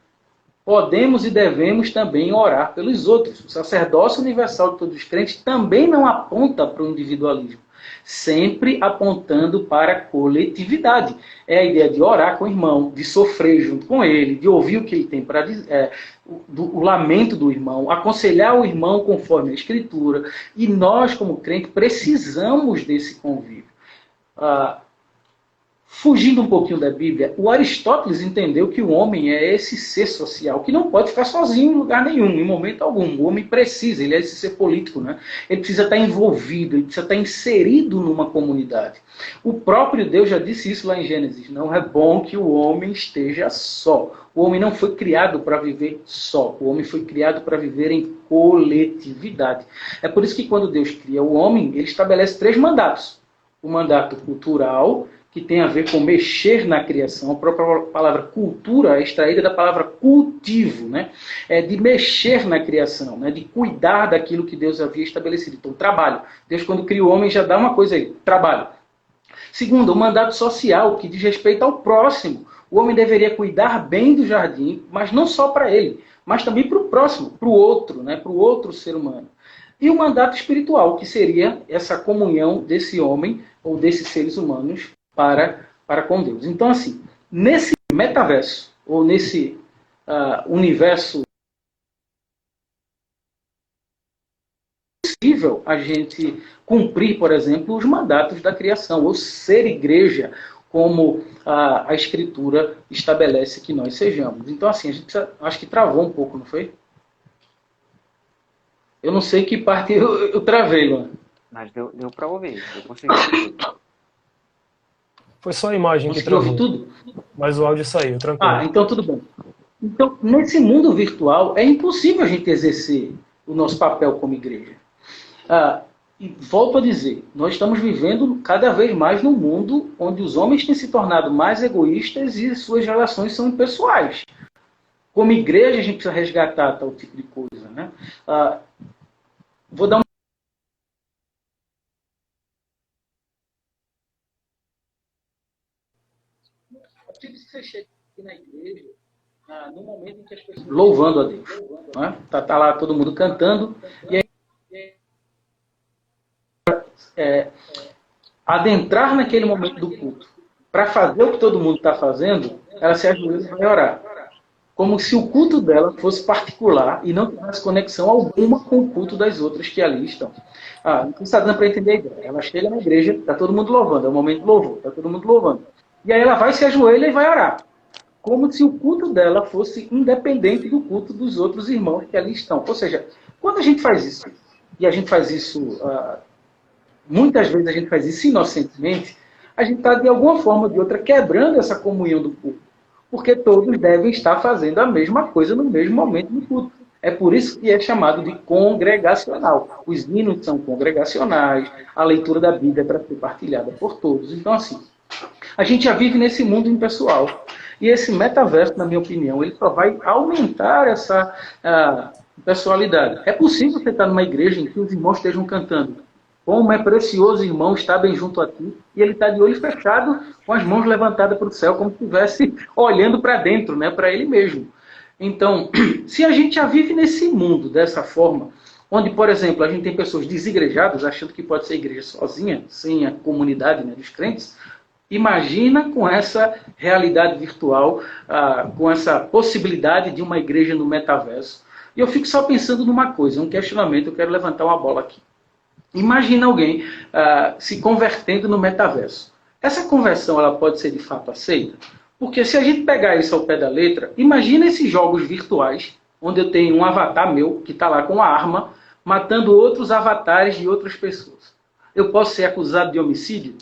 Podemos e devemos também orar pelos outros. O sacerdócio universal de todos os crentes também não aponta para o individualismo, sempre apontando para a coletividade. É a ideia de orar com o irmão, de sofrer junto com ele, de ouvir o que ele tem para dizer, o lamento do irmão, aconselhar o irmão conforme a Escritura. E nós, como crentes, precisamos desse convívio. Fugindo um pouquinho da Bíblia, o Aristóteles entendeu que o homem é esse ser social, que não pode ficar sozinho em lugar nenhum, em momento algum. O homem precisa, ele é esse ser político, né? Ele precisa estar envolvido, ele precisa estar inserido numa comunidade. O próprio Deus já disse isso lá em Gênesis, não é bom que o homem esteja só. O homem não foi criado para viver só, o homem foi criado para viver em coletividade. É por isso que quando Deus cria o homem, ele estabelece 3 mandatos. O mandato cultural, que tem a ver com mexer na criação. A própria palavra cultura é extraída da palavra cultivo, né? É de mexer na criação, né? De cuidar daquilo que Deus havia estabelecido. Então, trabalho. Deus, quando cria o homem, já dá uma coisa aí, trabalho. Segundo, o mandato social, que diz respeito ao próximo. O homem deveria cuidar bem do jardim, mas não só para ele, mas também para o próximo, para o outro, né? Para o outro ser humano. E o mandato espiritual, que seria essa comunhão desse homem ou desses seres humanos para com Deus. Então, assim, nesse metaverso, ou nesse universo, é possível a gente cumprir, por exemplo, os mandatos da criação, ou ser igreja, como a Escritura estabelece que nós sejamos. Então, assim, a gente acho que travou um pouco, não foi? Eu não sei que parte eu travei, mano. Mas deu para ouvir, eu consegui. Foi só a imagem que travou, tudo? Mas o áudio saiu, tranquilo. Então tudo bem. Então, nesse mundo virtual, é impossível a gente exercer o nosso papel como igreja. E volto a dizer, nós estamos vivendo cada vez mais num mundo onde os homens têm se tornado mais egoístas e suas relações são impessoais. Como igreja, a gente precisa resgatar tal tipo de coisa, né? Vou dar que você chega aqui na igreja, no momento em que as pessoas louvando a Deus. Né? Tá lá todo mundo cantando, e aí, adentrar naquele momento do culto, para fazer o que todo mundo está fazendo, ela se ajoelha e vai orar. Como se o culto dela fosse particular e não tivesse conexão alguma com o culto das outras que ali estão. Não está dando para entender a ideia. Ela chega na igreja, está todo mundo louvando, é o momento do louvor, está todo mundo louvando. E aí ela vai, se ajoelha e vai orar. Como se o culto dela fosse independente do culto dos outros irmãos que ali estão. Ou seja, quando a gente faz isso, e a gente faz isso, muitas vezes a gente faz isso inocentemente, a gente está de alguma forma ou de outra quebrando essa comunhão do culto. Porque todos devem estar fazendo a mesma coisa no mesmo momento do culto. É por isso que é chamado de congregacional. Os hinos são congregacionais, a leitura da Bíblia é para ser partilhada por todos. Então, assim, a gente já vive nesse mundo impessoal. E esse metaverso, na minha opinião, ele só vai aumentar essa pessoalidade. É possível você estar numa igreja em que os irmãos estejam cantando. como é precioso, irmão, estar bem junto a ti. E ele está de olho fechado, com as mãos levantadas para o céu, como se estivesse olhando para dentro, né, para ele mesmo. Então, se a gente já vive nesse mundo dessa forma, onde, por exemplo, a gente tem pessoas desigrejadas, achando que pode ser igreja sozinha, sem a comunidade, né, dos crentes, imagina com essa realidade virtual, com essa possibilidade de uma igreja no metaverso. E eu fico só pensando numa coisa, um questionamento, eu quero levantar uma bola aqui. Imagina alguém se convertendo no metaverso. Essa conversão ela pode ser de fato aceita? Porque se a gente pegar isso ao pé da letra, imagina esses jogos virtuais, onde eu tenho um avatar meu, que está lá com uma arma, matando outros avatares de outras pessoas. Eu posso ser acusado de homicídio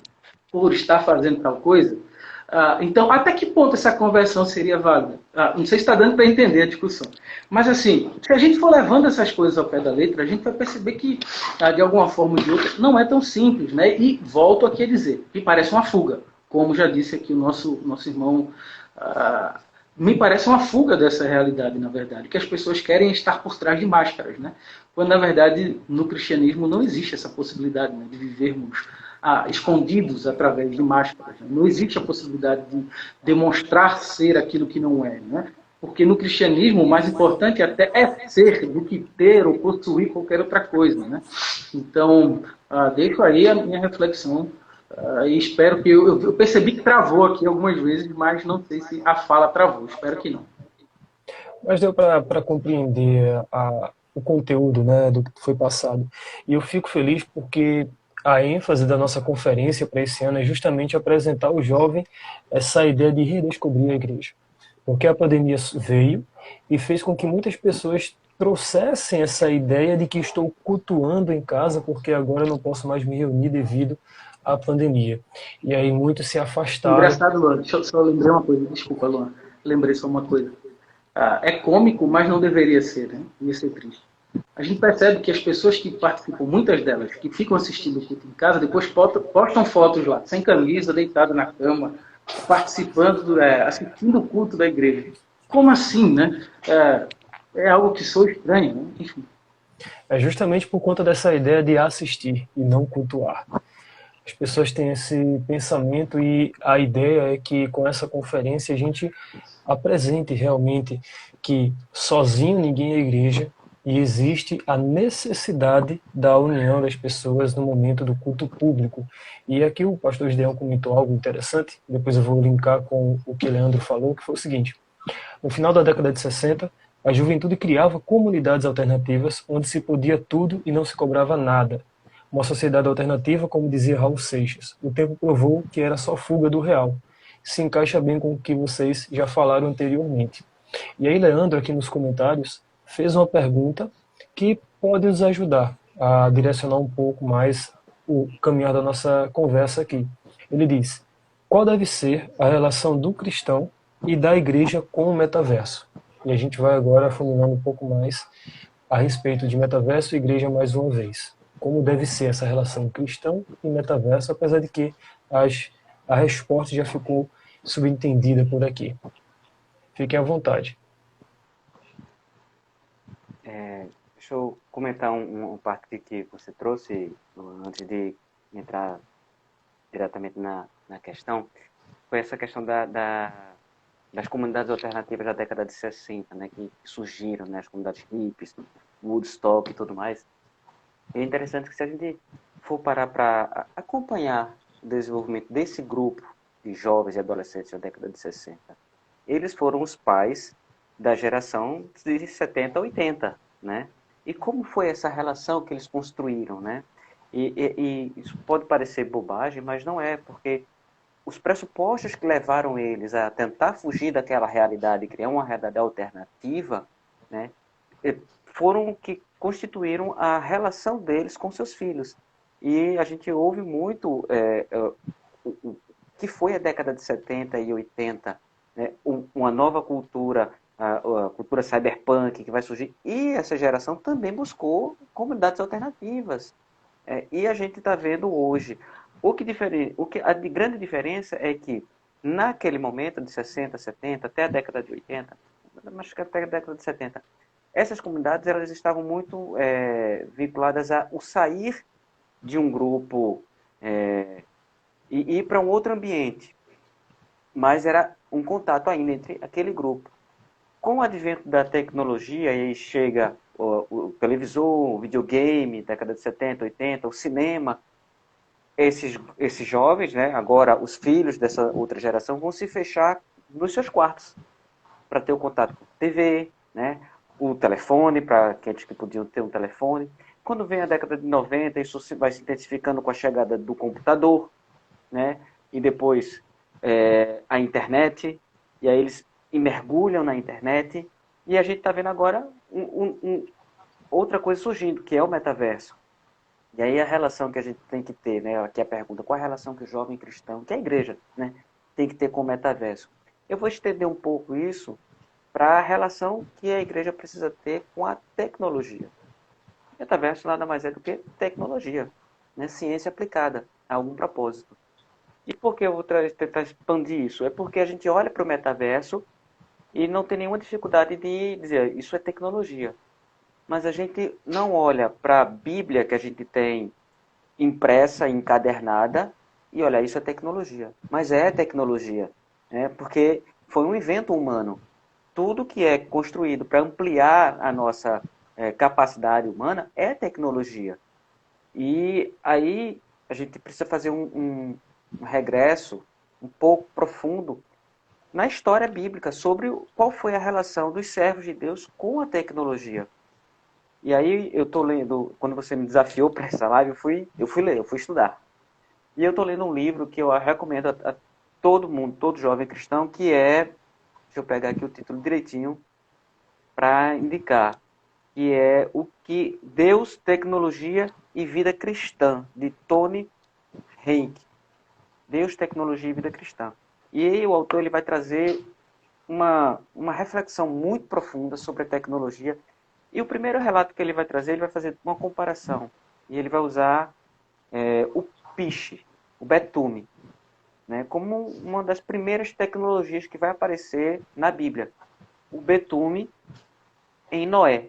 por estar fazendo tal coisa? Então, até que ponto essa conversão seria válida? Não sei se está dando para entender a discussão. Mas, assim, se a gente for levando essas coisas ao pé da letra, a gente vai perceber que, de alguma forma ou de outra, não é tão simples, né? E volto aqui a dizer, que parece uma fuga. Como já disse aqui o nosso irmão, me parece uma fuga dessa realidade, na verdade, que as pessoas querem estar por trás de máscaras, né? Quando, na verdade, no cristianismo não existe essa possibilidade, né, de vivermos escondidos através de máscaras. Não existe a possibilidade de demonstrar ser aquilo que não é, né? Porque no cristianismo o mais importante até é ser do que ter ou possuir qualquer outra coisa, né? Então, deixo aí a minha reflexão e espero que... Eu percebi que travou aqui algumas vezes, mas não sei se a fala travou. Espero que não. Mas deu para compreender o conteúdo, né, do que foi passado. E eu fico feliz porque a ênfase da nossa conferência para esse ano é justamente apresentar ao jovem essa ideia de redescobrir a igreja. Porque a pandemia veio e fez com que muitas pessoas trouxessem essa ideia de que estou cultuando em casa porque agora eu não posso mais me reunir devido à pandemia. E aí muitos se afastaram. Engraçado, Luan. Deixa eu só lembrar uma coisa. Desculpa, Luan. Lembrei só uma coisa. É cômico, mas não deveria ser, né? Ia ser triste. A gente percebe que as pessoas que participam, muitas delas, que ficam assistindo o culto em casa, depois postam fotos lá, sem camisa, deitado na cama, participando, assistindo o culto da igreja. Como assim, né? É algo que soa estranho, né? Enfim. É justamente por conta dessa ideia de assistir e não cultuar. As pessoas têm esse pensamento e a ideia é que com essa conferência a gente apresente realmente que sozinho ninguém é igreja e existe a necessidade da união das pessoas no momento do culto público. E aqui o pastor Gideão comentou algo interessante, depois eu vou linkar com o que Leandro falou, que foi o seguinte: no final da década de 60, a juventude criava comunidades alternativas onde se podia tudo e não se cobrava nada. Uma sociedade alternativa, como dizia Raul Seixas. O tempo provou que era só fuga do real. Se encaixa bem com o que vocês já falaram anteriormente. E aí Leandro, aqui nos comentários, fez uma pergunta que pode nos ajudar a direcionar um pouco mais o caminhar da nossa conversa aqui. Ele diz: qual deve ser a relação do cristão e da igreja com o metaverso? E a gente vai agora afunilando um pouco mais a respeito de metaverso e igreja mais uma vez. Como deve ser essa relação cristão e metaverso, apesar de que a resposta já ficou subentendida por aqui. Fiquem à vontade. Deixa eu comentar uma parte que você trouxe, antes de entrar diretamente na questão. Foi essa questão das comunidades alternativas da década de 60, né, que surgiram, né, as comunidades hippies, Woodstock e tudo mais. E é interessante que se a gente for parar para acompanhar o desenvolvimento desse grupo de jovens e adolescentes da década de 60, eles foram os pais da geração de 70 a 80, né? E como foi essa relação que eles construíram, né? E isso pode parecer bobagem, mas não é, porque os pressupostos que levaram eles a tentar fugir daquela realidade e criar uma realidade alternativa, né, foram que constituíram a relação deles com seus filhos. E a gente ouve muito o que foi a década de 70 e 80, né, uma nova cultura, a cultura cyberpunk que vai surgir, e essa geração também buscou comunidades alternativas. E a gente está vendo hoje. A grande diferença é que, naquele momento de 60, 70, até a década de 80, mas até a década de 70, essas comunidades elas estavam muito vinculadas ao sair de um grupo e ir para um outro ambiente. Mas era um contato ainda entre aquele grupo. Com o advento da tecnologia, aí chega o televisor, o videogame, década de 70, 80, o cinema, esses jovens, né, agora os filhos dessa outra geração, vão se fechar nos seus quartos para ter o contato com a TV, né, o telefone, para aqueles que podiam ter um telefone. Quando vem a década de 90, isso vai se intensificando com a chegada do computador, né, e depois a internet, e aí eles mergulham na internet, e a gente está vendo agora outra coisa surgindo, que é o metaverso. E aí a relação que a gente tem que ter, né, aqui a pergunta, qual a relação que o jovem cristão, que a igreja, né, tem que ter com o metaverso? Eu vou estender um pouco isso para a relação que a igreja precisa ter com a tecnologia. O metaverso nada mais é do que tecnologia, né, ciência aplicada a algum propósito. E por que eu vou tentar expandir isso? É porque a gente olha para o metaverso e não tem nenhuma dificuldade de dizer isso é tecnologia. Mas a gente não olha para a Bíblia que a gente tem impressa, encadernada, e olha, isso é tecnologia. Mas é tecnologia, né? Porque foi um invento humano. Tudo que é construído para ampliar a nossa capacidade humana é tecnologia. E aí a gente precisa fazer um regresso um pouco profundo na história bíblica sobre qual foi a relação dos servos de Deus com a tecnologia. E aí eu estou lendo, quando você me desafiou para essa live, eu fui ler, eu fui estudar. E eu estou lendo um livro que eu recomendo a todo mundo, todo jovem cristão, que é, deixa eu pegar aqui o título direitinho, para indicar, que é O que Deus, Tecnologia e Vida Cristã, de Tony Henke. Deus, Tecnologia e Vida Cristã. E aí o autor ele vai trazer uma reflexão muito profunda sobre a tecnologia. E o primeiro relato que ele vai trazer, ele vai fazer uma comparação. E ele vai usar o piche, o betume, né, como uma das primeiras tecnologias que vai aparecer na Bíblia. O betume em Noé,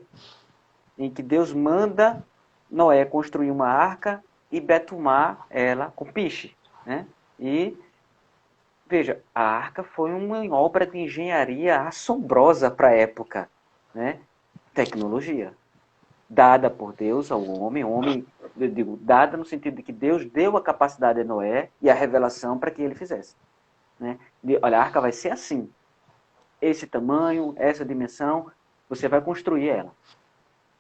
em que Deus manda Noé construir uma arca e betumar ela com piche, né? E veja, a arca foi uma obra de engenharia assombrosa para a época, né? Tecnologia dada por Deus ao homem, eu digo, dada no sentido de que Deus deu a capacidade a Noé e a revelação para que ele fizesse, né? Olha, a arca vai ser assim, esse tamanho, essa dimensão, você vai construir ela.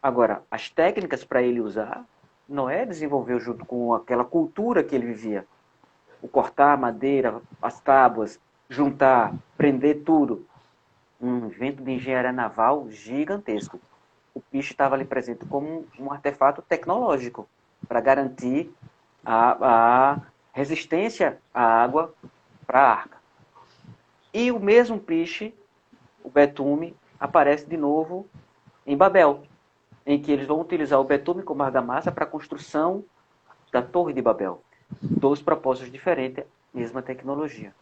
Agora, as técnicas para ele usar, Noé desenvolveu junto com aquela cultura que ele vivia. O cortar a madeira, as tábuas, juntar, prender tudo. Um invento de engenharia naval gigantesco. O piche estava ali presente como um artefato tecnológico para garantir a resistência à água para a arca. E o mesmo piche, o betume, aparece de novo em Babel, em que eles vão utilizar o betume como argamassa para a construção da Torre de Babel. Dois propósitos diferentes, mesma tecnologia.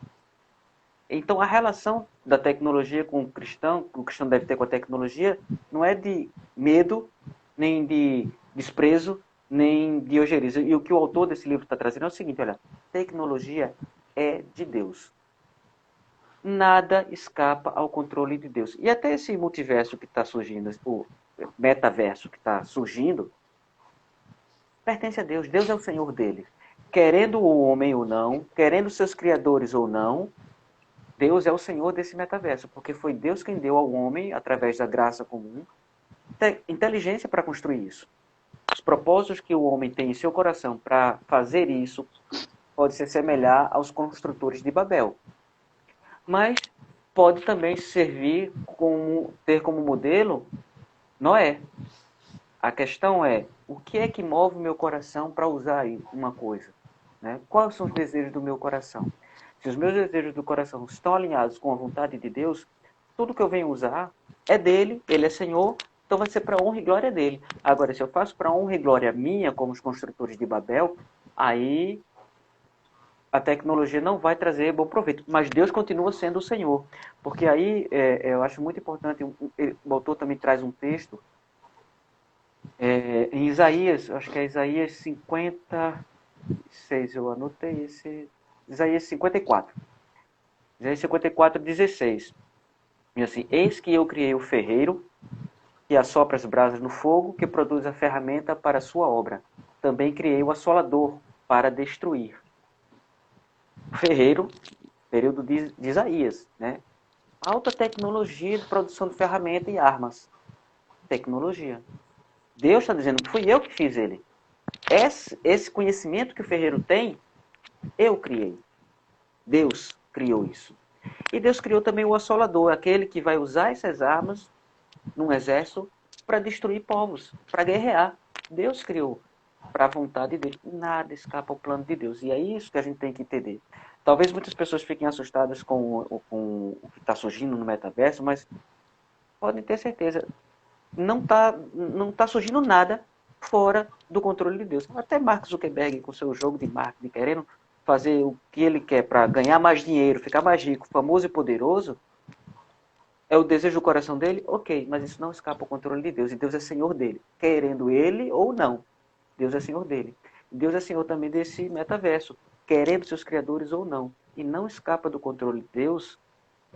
Então, a relação da tecnologia com o cristão, que o cristão deve ter com a tecnologia, não é de medo, nem de desprezo, nem de ojeriza. E o que o autor desse livro está trazendo é o seguinte, olha, tecnologia é de Deus. Nada escapa ao controle de Deus. E até esse multiverso que está surgindo, o metaverso que está surgindo, pertence a Deus. Deus é o Senhor dele. Querendo o homem ou não, querendo seus criadores ou não, Deus é o Senhor desse metaverso, porque foi Deus quem deu ao homem, através da graça comum, inteligência para construir isso. Os propósitos que o homem tem em seu coração para fazer isso pode se assemelhar aos construtores de Babel. Mas pode também servir ter como modelo Noé. A questão é, o que é que move o meu coração para usar uma coisa? Né? Quais são os desejos do meu coração? Se os meus desejos do coração estão alinhados com a vontade de Deus, tudo que eu venho usar é dele, ele é Senhor, então vai ser para a honra e glória dele. Agora, se eu faço para a honra e glória minha, como os construtores de Babel, aí a tecnologia não vai trazer bom proveito. Mas Deus continua sendo o Senhor. Porque aí eu acho muito importante, o autor também traz um texto Em Isaías, acho que é Isaías 56, eu anotei esse. Isaías 54. Isaías 54, 16. E assim, eis que eu criei o ferreiro, que assopra as brasas no fogo, que produz a ferramenta para a sua obra. Também criei o assolador para destruir. O ferreiro, período de Isaías, né? Alta tecnologia de produção de ferramenta e armas. Tecnologia. Deus está dizendo que fui eu que fiz ele. Esse conhecimento que o ferreiro tem, eu criei. Deus criou isso. E Deus criou também o assolador, aquele que vai usar essas armas num exército para destruir povos, para guerrear. Deus criou para a vontade dele. Nada escapa ao plano de Deus. E é isso que a gente tem que entender. Talvez muitas pessoas fiquem assustadas com o que está surgindo no metaverso, mas podem ter certeza, não tá surgindo nada fora do controle de Deus. Até Mark Zuckerberg, com seu jogo de marketing, querendo fazer o que ele quer para ganhar mais dinheiro, ficar mais rico, famoso e poderoso, é o desejo do coração dele? Ok, mas isso não escapa ao controle de Deus. E Deus é Senhor dele, querendo ele ou não. Deus é Senhor dele. Deus é Senhor também desse metaverso, querendo seus criadores ou não. E não escapa do controle de Deus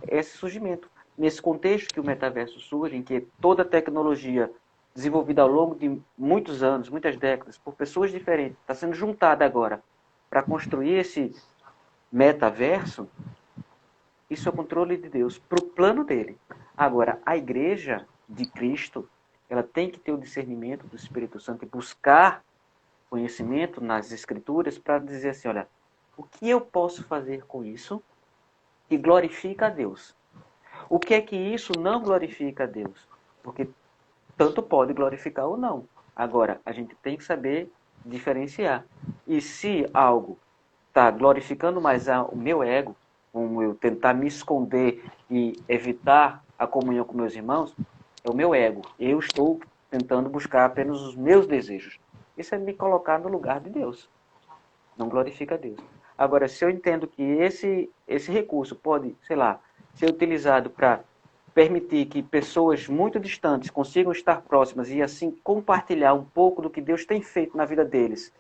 esse surgimento. Nesse contexto que o metaverso surge, em que toda a tecnologia desenvolvida ao longo de muitos anos, muitas décadas, por pessoas diferentes, está sendo juntada agora para construir esse metaverso, isso é o controle de Deus, para o plano dele. Agora, a igreja de Cristo, ela tem que ter o discernimento do Espírito Santo e buscar conhecimento nas Escrituras para dizer assim, olha, o que eu posso fazer com isso que glorifica a Deus? O que é que isso não glorifica a Deus? Porque tanto pode glorificar ou não. Agora, a gente tem que saber diferenciar. E se algo está glorificando mais o meu ego, como eu tentar me esconder e evitar a comunhão com meus irmãos, é o meu ego. Eu estou tentando buscar apenas os meus desejos. Isso é me colocar no lugar de Deus. Não glorifica a Deus. Agora, se eu entendo que esse recurso pode, sei lá, ser utilizado para permitir que pessoas muito distantes consigam estar próximas e assim compartilhar um pouco do que Deus tem feito na vida deles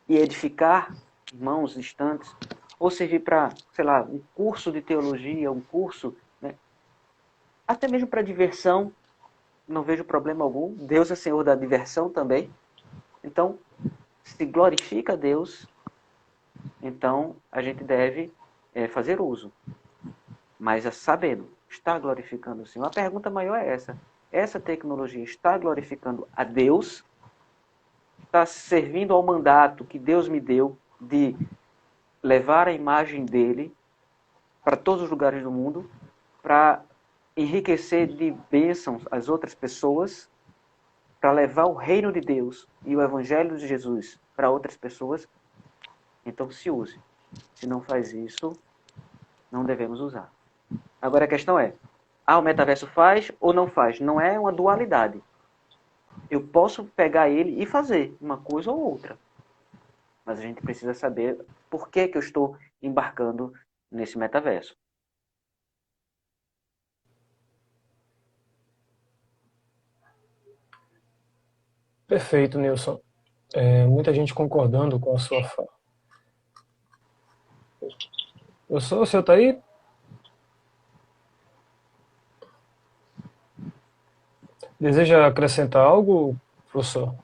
e edificar irmãos distantes, ou servir para, sei lá, um curso de teologia, um curso, né? Até mesmo para diversão, não vejo problema algum. Deus é Senhor da diversão também. Então, se glorifica a Deus, então a gente deve fazer uso. Mas sabendo, está glorificando o Senhor? A pergunta maior é essa. Essa tecnologia está glorificando a Deus? Está servindo ao mandato que Deus me deu de levar a imagem dele para todos os lugares do mundo, para enriquecer de bênçãos as outras pessoas, para levar o reino de Deus e o evangelho de Jesus para outras pessoas? Então se use. Se não faz isso, não devemos usar. Agora a questão é, o metaverso faz ou não faz? Não é uma dualidade. Eu posso pegar ele e fazer uma coisa ou outra. Mas a gente precisa saber por que eu estou embarcando nesse metaverso. Perfeito, Nilson. Muita gente concordando com a sua fala. O senhor está aí? Deseja acrescentar algo, professor?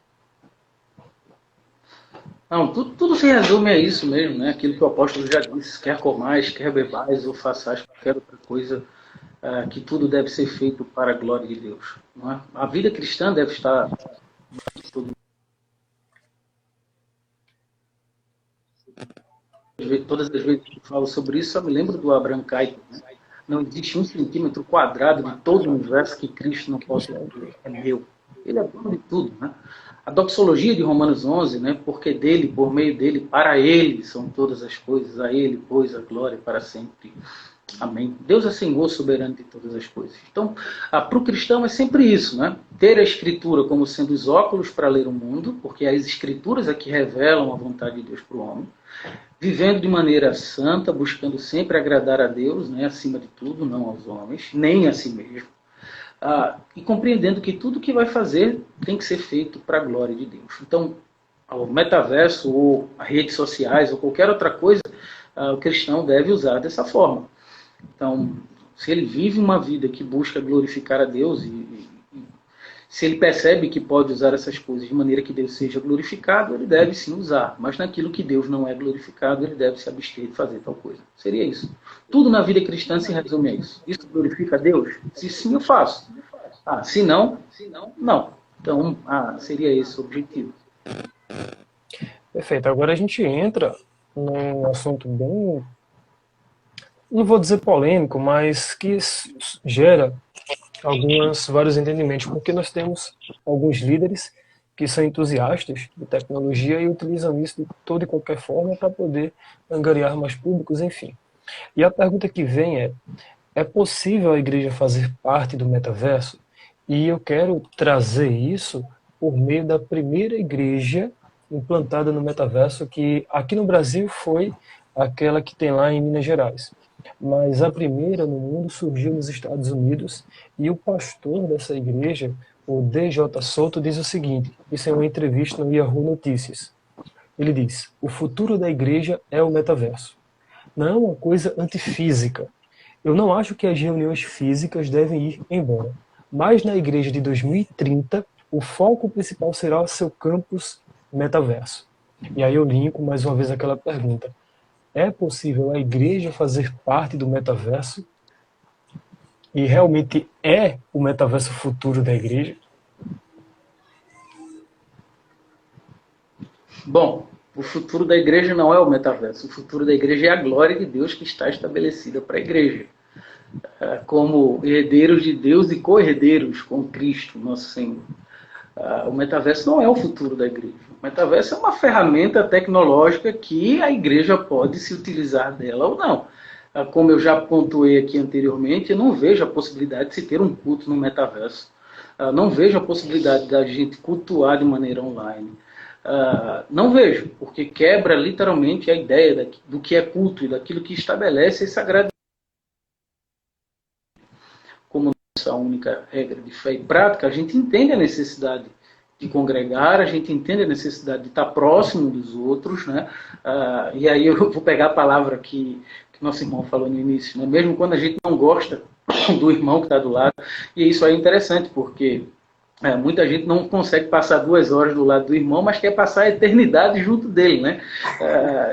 Não, tudo se resume a isso mesmo, né? Aquilo que o apóstolo já disse, quer comais, quer bebais ou façais qualquer outra coisa, que tudo deve ser feito para a glória de Deus. Não é? A vida cristã deve estar... Todas as vezes que eu falo sobre isso, eu me lembro do Abraham Kuyper, né? Não existe 1 centímetro quadrado de todo o universo que Cristo não possa ter. É meu. Ele é dono de tudo, né? A doxologia de Romanos 11, né? Porque dele, por meio dele, para ele são todas as coisas, a ele, pois, a glória para sempre. Amém. Deus é Senhor soberano de todas as coisas. Então, para o cristão é sempre isso, né? Ter a Escritura como sendo os óculos para ler o mundo, porque as Escrituras é que revelam a vontade de Deus para o homem. Vivendo de maneira santa, buscando sempre agradar a Deus, né? Acima de tudo, não aos homens, nem a si mesmo. e compreendendo que tudo que vai fazer tem que ser feito para a glória de Deus. Então, o metaverso, ou as redes sociais, ou qualquer outra coisa, o cristão deve usar dessa forma. Então, se ele vive uma vida que busca glorificar a Deus e se ele percebe que pode usar essas coisas de maneira que Deus seja glorificado, ele deve sim usar. Mas naquilo que Deus não é glorificado, ele deve se abster de fazer tal coisa. Seria isso. Tudo na vida cristã se resume a isso. Isso glorifica a Deus? Se sim, eu faço. Se não, não. Então, seria esse o objetivo. Perfeito. Agora a gente entra num assunto bem, não vou dizer polêmico, mas que gera vários entendimentos, porque nós temos alguns líderes que são entusiastas de tecnologia e utilizam isso de toda e qualquer forma para poder angariar mais públicos, enfim. E a pergunta que vem é possível a igreja fazer parte do metaverso? E eu quero trazer isso por meio da primeira igreja implantada no metaverso, que aqui no Brasil foi aquela que tem lá em Minas Gerais. Mas a primeira no mundo surgiu nos Estados Unidos e o pastor dessa igreja, o DJ Souto, diz o seguinte, isso é uma entrevista no Yahoo Notícias. Ele diz, o futuro da igreja é o metaverso. Não é uma coisa antifísica. Eu não acho que as reuniões físicas devem ir embora. Mas na igreja de 2030, o foco principal será seu campus metaverso. E aí eu linko mais uma vez aquela pergunta. É possível a igreja fazer parte do metaverso? E realmente é o metaverso futuro da igreja? Bom, o futuro da igreja não é o metaverso. O futuro da igreja é a glória de Deus que está estabelecida para a igreja. Como herdeiros de Deus e co-herdeiros com Cristo, nosso Senhor. O metaverso não é o futuro da igreja. O metaverso é uma ferramenta tecnológica que a igreja pode se utilizar dela ou não. Como eu já pontuei aqui anteriormente, eu não vejo a possibilidade de se ter um culto no metaverso. Não vejo a possibilidade da gente cultuar de maneira online. Não vejo, porque quebra literalmente a ideia do que é culto e daquilo que estabelece esse agrado como nossa única regra de fé e prática. A gente entende a necessidade de congregar, a gente entende a necessidade de estar próximo dos outros, né? E aí eu vou pegar a palavra que nosso irmão falou no início, né? Mesmo quando a gente não gosta do irmão que está do lado, e isso aí é interessante, porque muita gente não consegue passar 2 horas do lado do irmão, mas quer passar a eternidade junto dele, né?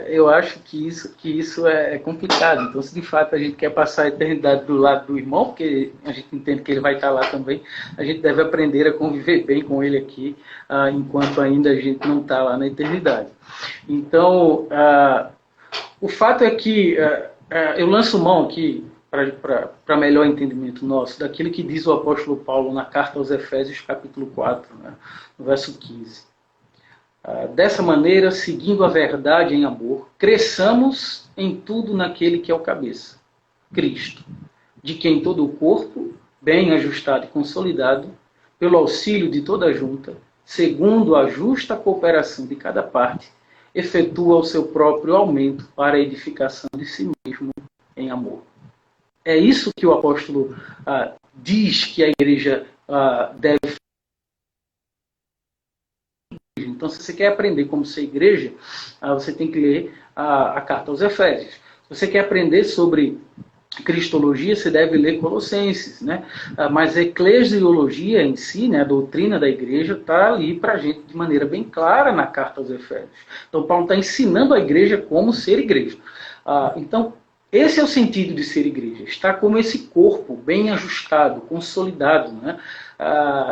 Eu acho que isso é complicado. Então, se de fato a gente quer passar a eternidade do lado do irmão, porque a gente entende que ele vai estar lá também, a gente deve aprender a conviver bem com ele aqui, enquanto ainda a gente não está lá na eternidade. Então, o fato é que eu lanço mão aqui, para melhor entendimento nosso, daquilo que diz o apóstolo Paulo na carta aos Efésios, capítulo 4, né, no verso 15. Dessa maneira, seguindo a verdade em amor, cresçamos em tudo naquele que é o cabeça, Cristo, de quem todo o corpo, bem ajustado e consolidado, pelo auxílio de toda a junta, segundo a justa cooperação de cada parte, efetua o seu próprio aumento para a edificação de si mesmo em amor. É isso que o apóstolo diz que a igreja deve fazer. Então, se você quer aprender como ser igreja, você tem que ler a carta aos Efésios. Se você quer aprender sobre cristologia, você deve ler Colossenses, né? Mas a eclesiologia em si, né, a doutrina da igreja, está ali para a gente de maneira bem clara na carta aos Efésios. Então, Paulo está ensinando a igreja como ser igreja. Então, esse é o sentido de ser igreja, estar como esse corpo bem ajustado, consolidado, né?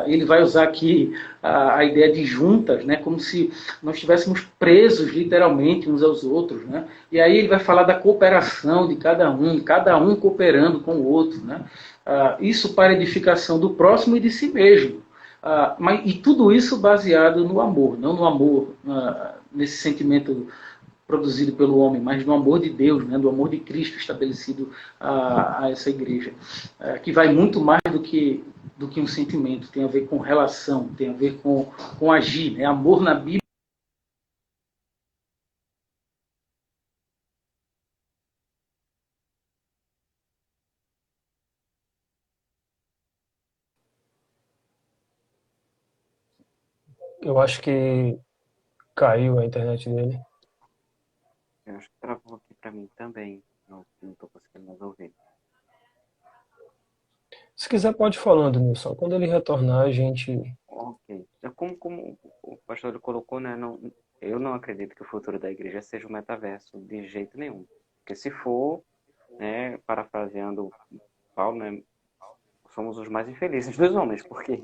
Ele vai usar aqui a ideia de juntas, né? Como se nós estivéssemos presos literalmente uns aos outros, né? E aí ele vai falar da cooperação de cada um cooperando com o outro, né? Isso para edificação do próximo e de si mesmo. E tudo isso baseado no amor, não no amor, nesse sentimento produzido pelo homem, mas no amor de Deus, né, do amor de Cristo estabelecido a essa igreja, que vai muito mais do que um sentimento, tem a ver com relação, tem a ver com agir. Né? Amor na Bíblia Eu acho que caiu a internet dele. Eu acho que travou aqui para mim também. Não estou conseguindo mais ouvir. Se quiser, pode ir falando, Nilson. Quando ele retornar, a gente. Ok. Como o pastor colocou, né? Eu não acredito que o futuro da igreja seja o metaverso, de jeito nenhum. Porque se for, né, parafraseando Paulo, né, somos os mais infelizes dos homens, porque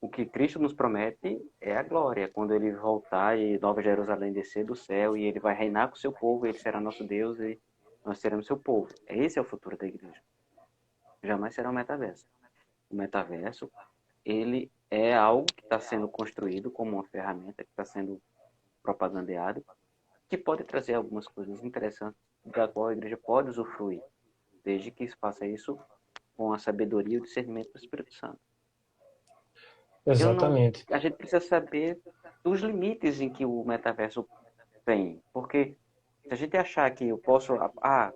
o que Cristo nos promete é a glória. Quando ele voltar e Nova Jerusalém descer do céu e ele vai reinar com o seu povo, ele será nosso Deus e nós seremos seu povo. Esse é o futuro da igreja. Jamais será um metaverso. O metaverso, ele é algo que está sendo construído como uma ferramenta que está sendo propagandeado, que pode trazer algumas coisas interessantes da qual a igreja pode usufruir, desde que faça isso com a sabedoria e o discernimento do Espírito Santo. Exatamente. A gente precisa saber dos limites em que o metaverso tem, porque se a gente achar que eu posso,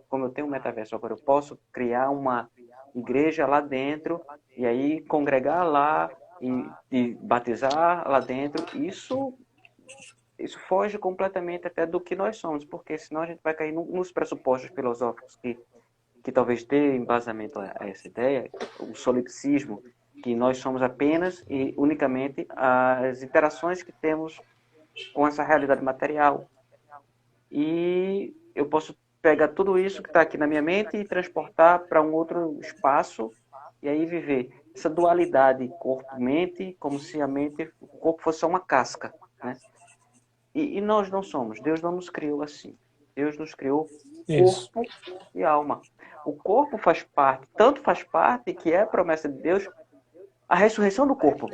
como eu tenho um metaverso agora, eu posso criar uma igreja lá dentro e aí congregar lá e batizar lá dentro, isso foge completamente até do que nós somos, porque senão a gente vai cair nos pressupostos filosóficos que talvez dê embasamento a essa ideia, o solipsismo, que nós somos apenas e unicamente as interações que temos com essa realidade material. E eu posso pegar tudo isso que está aqui na minha mente e transportar para um outro espaço e aí viver essa dualidade corpo-mente, como se o corpo fosse só uma casca, né? E nós não somos. Deus não nos criou assim. Deus nos criou Isso. corpo e alma. O corpo tanto faz parte que é a promessa de Deus, a ressurreição do corpo.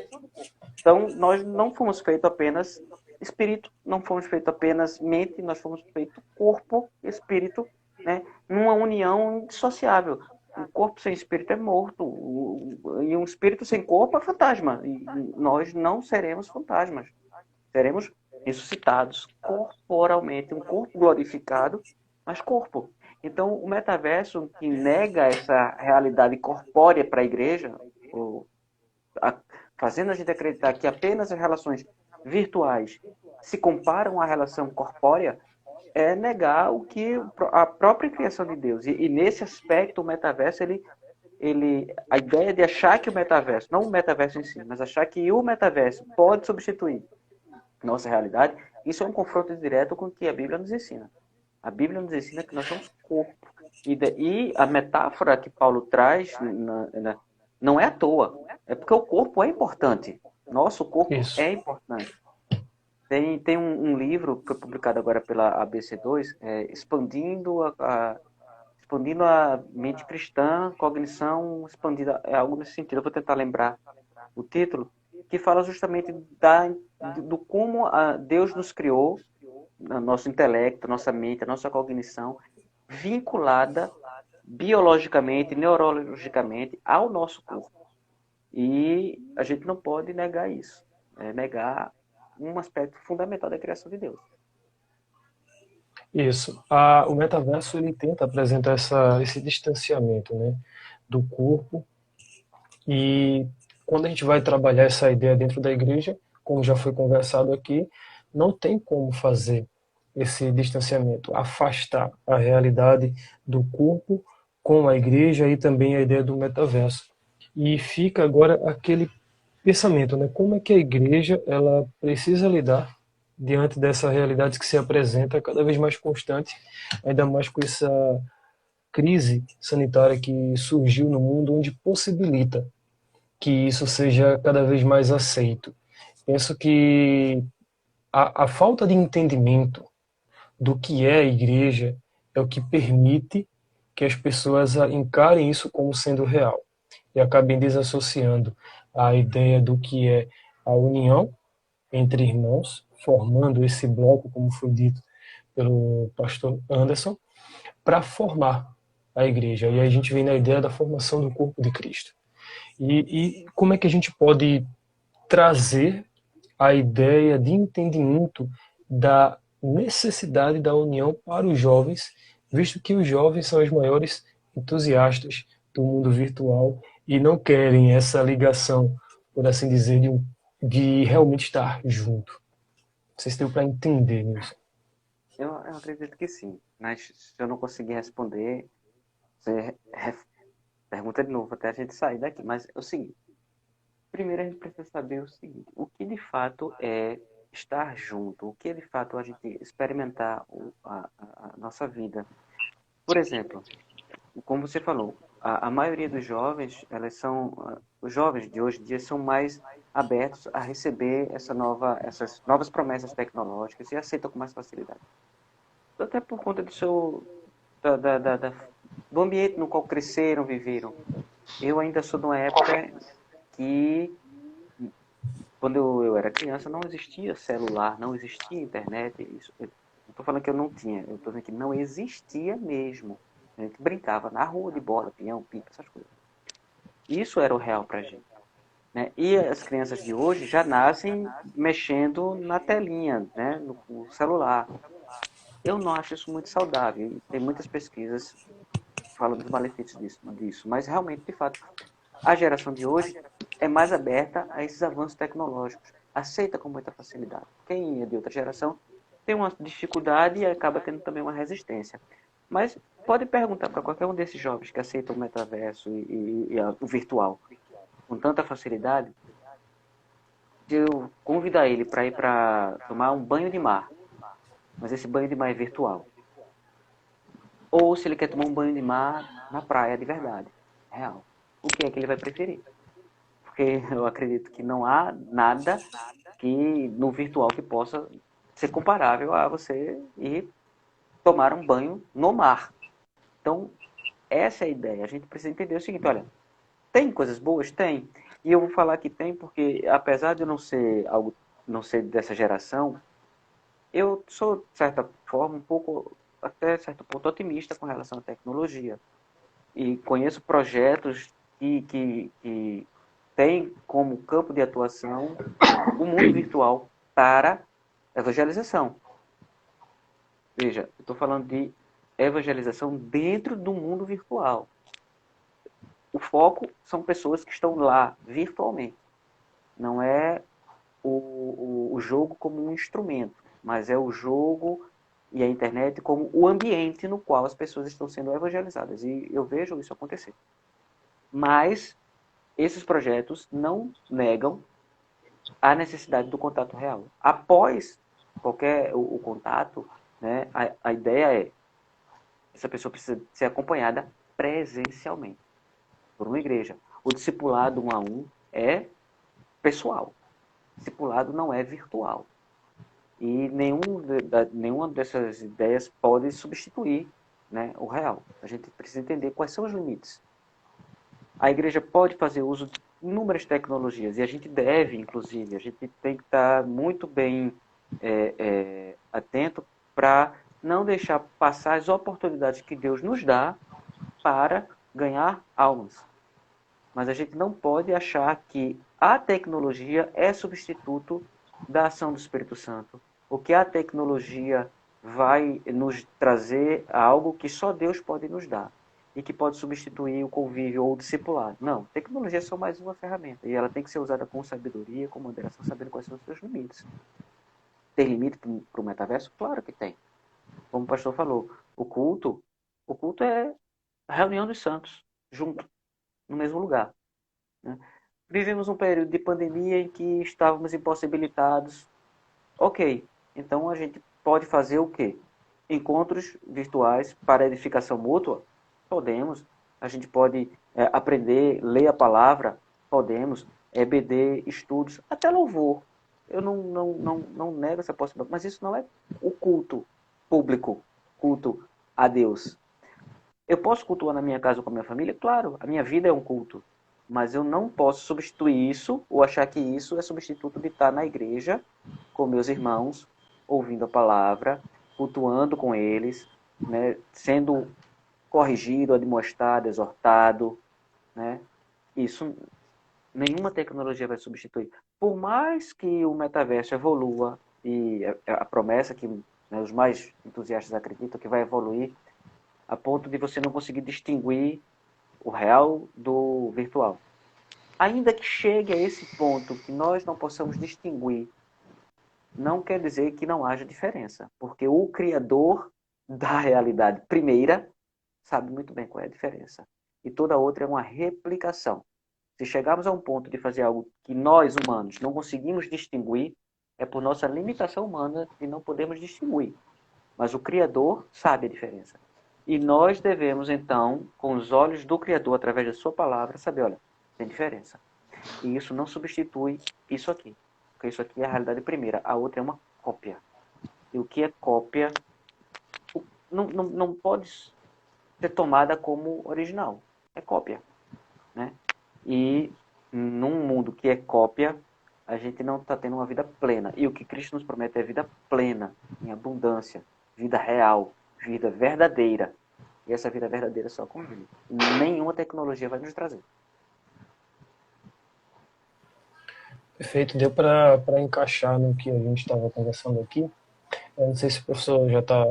Então, nós não fomos feitos apenas espírito, não fomos feitos apenas mente, nós fomos feitos corpo e espírito, né, numa união indissociável. Um corpo sem espírito é morto, e um espírito sem corpo é fantasma. E nós não seremos fantasmas. Seremos ressuscitados corporalmente, um corpo glorificado, mas corpo. Então, o metaverso que nega essa realidade corpórea para a igreja, fazendo a gente acreditar que apenas as relações virtuais se comparam à relação corpórea, é negar o que a própria criação de Deus. E nesse aspecto, o metaverso, a ideia de achar que o metaverso, não o metaverso em si, mas achar que o metaverso pode substituir nossa realidade, isso é um confronto direto com o que a Bíblia nos ensina. A Bíblia nos ensina que nós somos corpo. E a metáfora que Paulo traz não é à toa. É porque o corpo é importante. Nosso corpo é importante. Tem um livro que foi publicado agora pela ABC2, expandindo a mente cristã, cognição expandida, é algo nesse sentido. Eu vou tentar lembrar o título, que fala justamente do como Deus nos criou, nosso intelecto, nossa mente, a nossa cognição, vinculada biologicamente, neurologicamente ao nosso corpo. E a gente não pode negar isso, negar um aspecto fundamental da criação de Deus. Isso. O metaverso ele tenta apresentar esse distanciamento, né, do corpo, e quando a gente vai trabalhar essa ideia dentro da igreja, como já foi conversado aqui, não tem como fazer esse distanciamento, afastar a realidade do corpo com a igreja e também a ideia do metaverso. E fica agora aquele pensamento, né? Como é que a igreja ela precisa lidar diante dessa realidade que se apresenta cada vez mais constante, ainda mais com essa crise sanitária que surgiu no mundo, onde possibilita que isso seja cada vez mais aceito. Penso que a falta de entendimento do que é a igreja é o que permite que as pessoas encarem isso como sendo real e acabem desassociando a ideia do que é a união entre irmãos, formando esse bloco, como foi dito pelo pastor Anderson, para formar a igreja. E aí a gente vem na ideia da formação do corpo de Cristo. E como é que a gente pode trazer a ideia de entendimento da necessidade da união para os jovens, visto que os jovens são os maiores entusiastas do mundo virtual e não querem essa ligação, por assim dizer, de um de realmente estar junto. Não sei se deu para entender, Nilson. Eu acredito que sim, mas se eu não conseguir responder, você pergunta de novo até a gente sair daqui. Mas é o seguinte, primeiro a gente precisa saber o seguinte, o que de fato é estar junto, o que de fato a gente experimentar a nossa vida. Por exemplo, como você falou, a maioria dos jovens, os jovens de hoje em dia são mais abertos a receber essas novas promessas tecnológicas e aceitam com mais facilidade. Até por conta do ambiente no qual cresceram, viveram. Eu ainda sou de uma época que, quando eu era criança, não existia celular, não existia internet. Isso, eu não estou falando que eu não tinha, eu estou dizendo que não existia mesmo. A gente brincava na rua de bola, peão, pipa, essas coisas. Isso era o real pra gente. Né? E as crianças de hoje já nascem mexendo na telinha, né? No celular. Eu não acho isso muito saudável. E tem muitas pesquisas falando dos malefícios disso. Mas realmente, de fato, a geração de hoje é mais aberta a esses avanços tecnológicos. Aceita com muita facilidade. Quem é de outra geração tem uma dificuldade e acaba tendo também uma resistência. Mas pode perguntar para qualquer um desses jovens que aceitam o metaverso e o virtual com tanta facilidade, de eu convidar ele para ir para tomar um banho de mar, mas esse banho de mar é virtual. Ou se ele quer tomar um banho de mar na praia de verdade, real. O que é que ele vai preferir? Porque eu acredito que não há nada que no virtual que possa ser comparável a você ir tomar um banho no mar. Então, essa é a ideia. A gente precisa entender o seguinte, olha, tem coisas boas? Tem. E eu vou falar que tem porque, apesar de eu não ser dessa geração, eu sou, de certa forma, um pouco, até certo ponto, otimista com relação à tecnologia. E conheço projetos que têm como campo de atuação o mundo virtual para evangelização. Veja, eu estou falando de evangelização dentro do mundo virtual. O foco são pessoas que estão lá virtualmente. Não é o jogo como um instrumento, mas é o jogo e a internet como o ambiente no qual as pessoas estão sendo evangelizadas. E eu vejo isso acontecer. Mas esses projetos não negam a necessidade do contato real. Após qualquer o contato, né, a ideia é essa pessoa precisa ser acompanhada presencialmente por uma igreja. O discipulado um a um é pessoal. Discipulado não é virtual. E nenhuma dessas ideias pode substituir, né, o real. A gente precisa entender quais são os limites. A igreja pode fazer uso de inúmeras tecnologias, e a gente deve, inclusive, a gente tem que estar muito bem atento para não deixar passar as oportunidades que Deus nos dá para ganhar almas. Mas a gente não pode achar que a tecnologia é substituto da ação do Espírito Santo. O que a tecnologia vai nos trazer algo que só Deus pode nos dar e que pode substituir o convívio ou o discipulado. Não, tecnologia é só mais uma ferramenta e ela tem que ser usada com sabedoria, com moderação, sabendo quais são os seus limites. Tem limite para o metaverso? Claro que tem. Como o pastor falou, o culto é a reunião dos santos, junto, no mesmo lugar. Né? Vivemos um período de pandemia em que estávamos impossibilitados. Ok, então a gente pode fazer o quê? Encontros virtuais para edificação mútua? Podemos. A gente pode aprender, ler a palavra? Podemos. EBD, estudos, até louvor. Eu não nego essa possibilidade, mas isso não é o culto público, culto a Deus. Eu posso cultuar na minha casa com a minha família? Claro, a minha vida é um culto. Mas eu não posso substituir isso ou achar que isso é substituto de estar na igreja com meus irmãos, ouvindo a palavra, cultuando com eles, né, sendo corrigido, admoestado, exortado. Né? Isso nenhuma tecnologia vai substituir. Por mais que o metaverso evolua, e a promessa que, né, os mais entusiastas acreditam que vai evoluir a ponto de você não conseguir distinguir o real do virtual. ainda que chegue a esse ponto que nós não possamos distinguir, não quer dizer que não haja diferença, porque o Criador da realidade primeira sabe muito bem qual é a diferença. E toda outra é uma replicação. Se chegarmos a um ponto de fazer algo que nós, humanos, não conseguimos distinguir, é por nossa limitação humana de não podermos distinguir. Mas o Criador sabe a diferença. E nós devemos, então, com os olhos do Criador, através da sua palavra, saber, olha, tem diferença. E isso não substitui isso aqui. Porque isso aqui é a realidade primeira. A outra é uma cópia. E o que é cópia não pode ser tomada como original. É cópia. Né? E num mundo que é cópia, a gente não está tendo uma vida plena. E o que Cristo nos promete é vida plena, em abundância, vida real, vida verdadeira. E essa vida verdadeira só com Ele. Nenhuma tecnologia vai nos trazer. Perfeito, deu para encaixar no que a gente estava conversando aqui. Eu não sei se o professor já está